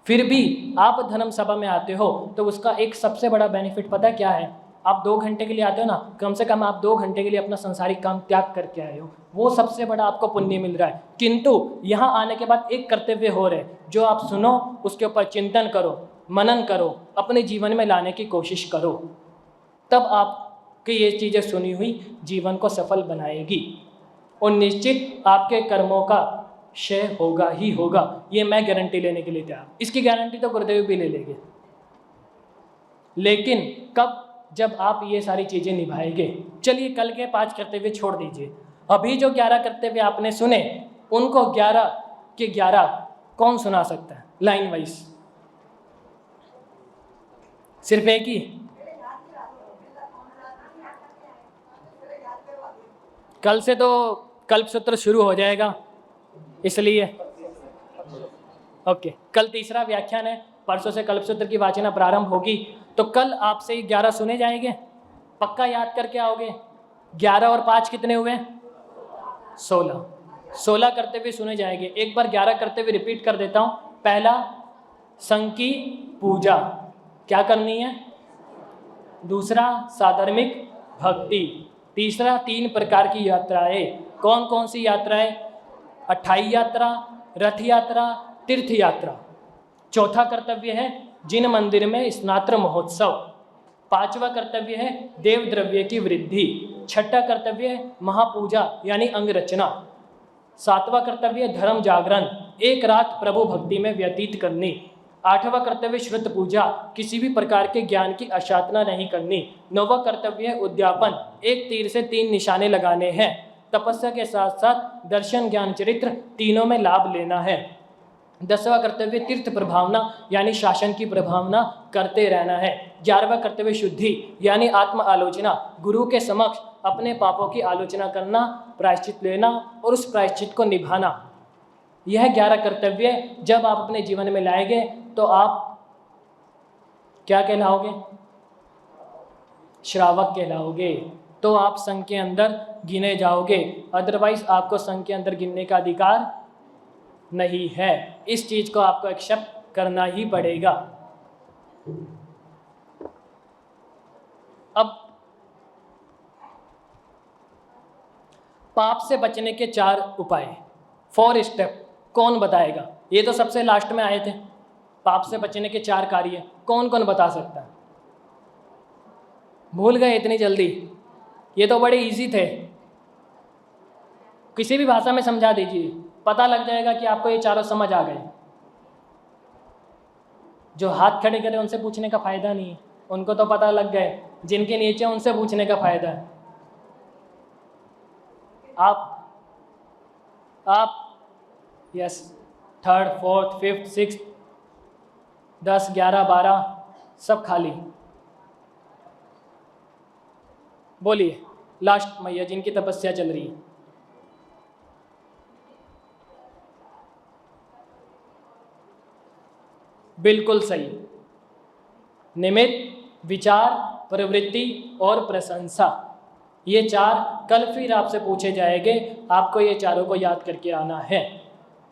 फिर भी आप धर्म सभा में आते हो तो उसका एक सबसे बड़ा बेनिफिट पता है क्या है? आप 2 घंटे के लिए आते हो ना, कम से कम आप 2 घंटे के लिए अपना संसारिक काम त्याग करके आए हो, वो सबसे बड़ा आपको पुण्य मिल रहा है। किंतु यहाँ आने के बाद एक कर्तव्य हो रहे, जो आप सुनो उसके ऊपर चिंतन करो, मनन करो, अपने जीवन में लाने की कोशिश करो, तब आपकी ये चीज़ें सुनी हुई जीवन को सफल बनाएगी और निश्चित आपके कर्मों का क्षय होगा ही होगा। ये मैं गारंटी लेने के लिए तैयार। इसकी गारंटी तो गुरुदेव भी ले लेंगे, लेकिन कब? जब आप ये सारी चीज़ें निभाएंगे। चलिए कल के 5 कर्तव्य छोड़ दीजिए, अभी जो 11 कर्तव्य आपने सुने उनको 11 के 11 कौन सुना सकता है लाइन वाइज? सिर्फ एक ही? कल से तो कल्पसूत्र शुरू हो जाएगा, इसलिए ओके, कल तीसरा व्याख्यान है, परसों से कल्पसूत्र की वाचना प्रारंभ होगी। तो कल आपसे 11 सुने जाएंगे, पक्का याद करके आओगे। 11 और 5 कितने हुए? 16 कर्तव्य सुने जाएंगे। एक बार 11 कर्तव्य रिपीट कर देता हूँ। पहला, संघ की पूजा क्या करनी है? दूसरा, साधर्मिक भक्ति। तीसरा, 3 प्रकार की यात्राएं। कौन कौन सी यात्राएं? अठाई यात्रा, रथ यात्रा, तीर्थ यात्रा। चौथा कर्तव्य है जिन मंदिर में स्नात्र महोत्सव। 5वां कर्तव्य है देव द्रव्य की वृद्धि। 6ठा कर्तव्य है महापूजा यानी अंग रचना। 7वां कर्तव्य है धर्म जागरण, एक रात प्रभु भक्ति में व्यतीत करनी। 8वां कर्तव्य श्रुत पूजा, किसी भी प्रकार के ज्ञान की अशातना नहीं करनी। 9वां कर्तव्य है उद्यापन, एक तीर से 3 निशाने लगाने हैं। तपस्या के साथ साथ दर्शन, ज्ञान, चरित्र तीनों में लाभ लेना है। 10वां कर्तव्य तीर्थ प्रभावना यानी शासन की प्रभावना करते रहना है। 11वां कर्तव्य शुद्धि यानी आत्म आलोचना, गुरु के समक्ष अपने पापों की आलोचना करना, प्रायश्चित लेना और उस प्रायश्चित को निभाना। यह 11 कर्तव्य जब आप अपने जीवन में लाएंगे तो आप क्या कहलाओगे? श्रावक कहलाओगे। तो आप संघ के अंदर गिने जाओगे, अदरवाइज आपको संघ के अंदर गिनने का अधिकार नहीं है। इस चीज को आपको एक्सेप्ट करना ही पड़ेगा। अब पाप से बचने के 4 उपाय, 4 स्टेप कौन बताएगा? ये तो सबसे लास्ट में आए थे। पाप से बचने के 4 कार्य कौन कौन बता सकता है? भूल गए इतनी जल्दी? ये तो बड़े इजी थे, किसी भी भाषा में समझा दीजिए, पता लग जाएगा कि आपको ये चारों समझ आ गए। जो हाथ खड़े करे उनसे पूछने का फायदा नहीं है, उनको तो पता लग गए। जिनके नीचे उनसे पूछने का फायदा है। आप yes, 3rd, 4th, 5th, 6th, 10, 11, 12 सब खाली। बोलिए लास्ट मैया जिनकी तपस्या चल रही है। बिल्कुल सही। निमित्त, विचार, प्रवृत्ति और प्रशंसा, ये 4 कल फिर आपसे पूछे जाएंगे। आपको ये चारों को याद करके आना है।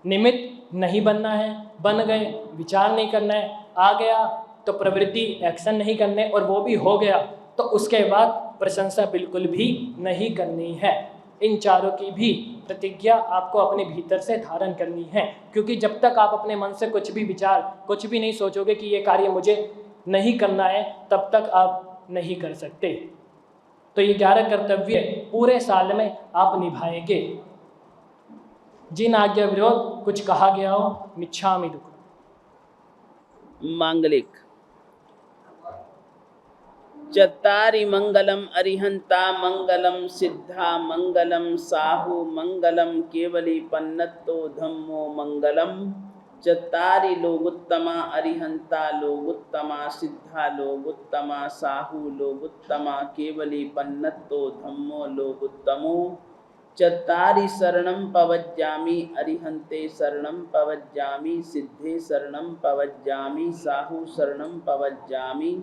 निमित्त नहीं बनना है, बन गए, विचार नहीं करना है, आ गया तो प्रवृत्ति एक्शन नहीं करने, और वो भी हो गया तो उसके बाद प्रशंसा बिल्कुल भी नहीं करनी है। इन चारों की भी प्रतिज्ञा आपको अपने भीतर से धारण करनी है, क्योंकि जब तक आप अपने मन से कुछ भी विचार, कुछ भी नहीं सोचोगे कि ये कार्य मुझे नहीं करना है, तब तक आप नहीं कर सकते। तो ये 11 कर्तव्य पूरे साल में आप निभाएंगे। जिन आज्ञा विरोध कुछ कहा गया हो, मिच्छामि दुक्कडम। मांगलिक। चत्तारि मंगलम अरिहंता मंगलम सिद्धा मंगलम साहु मंगलम केवली पन्नतो धम्मो मंगलम। चत्तारि लोगुत्तमा अरिहंता लोगुत्तमा सिद्धा लोगुत्तमा साहु लोगुत्तमा केवली पन्नतो धम्मो लोगुत्तमो। चत्तारि शरणं पवज्जामि अरिहन्ते शरणं पवज्जामि सिद्धे शरणं पवज्जामि साहु शरणं पवज्जामि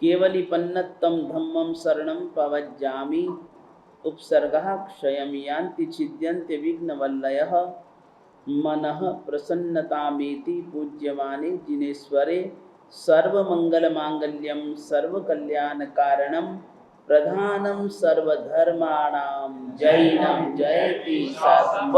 केवलीपन्नत्तं धम्मं शरणं पवज्जामि उपसर्गः क्षयं यान्ति छिद्यन्ते विघ्नवल्लयः मनः प्रसन्नतामेति पूज्यमाने जिनेश्वरे सर्वमंगलमांगल्यं सर्वकल्याणकारणं प्रधानं सर्वधर्माणां जैनं जयति शास्त्रं।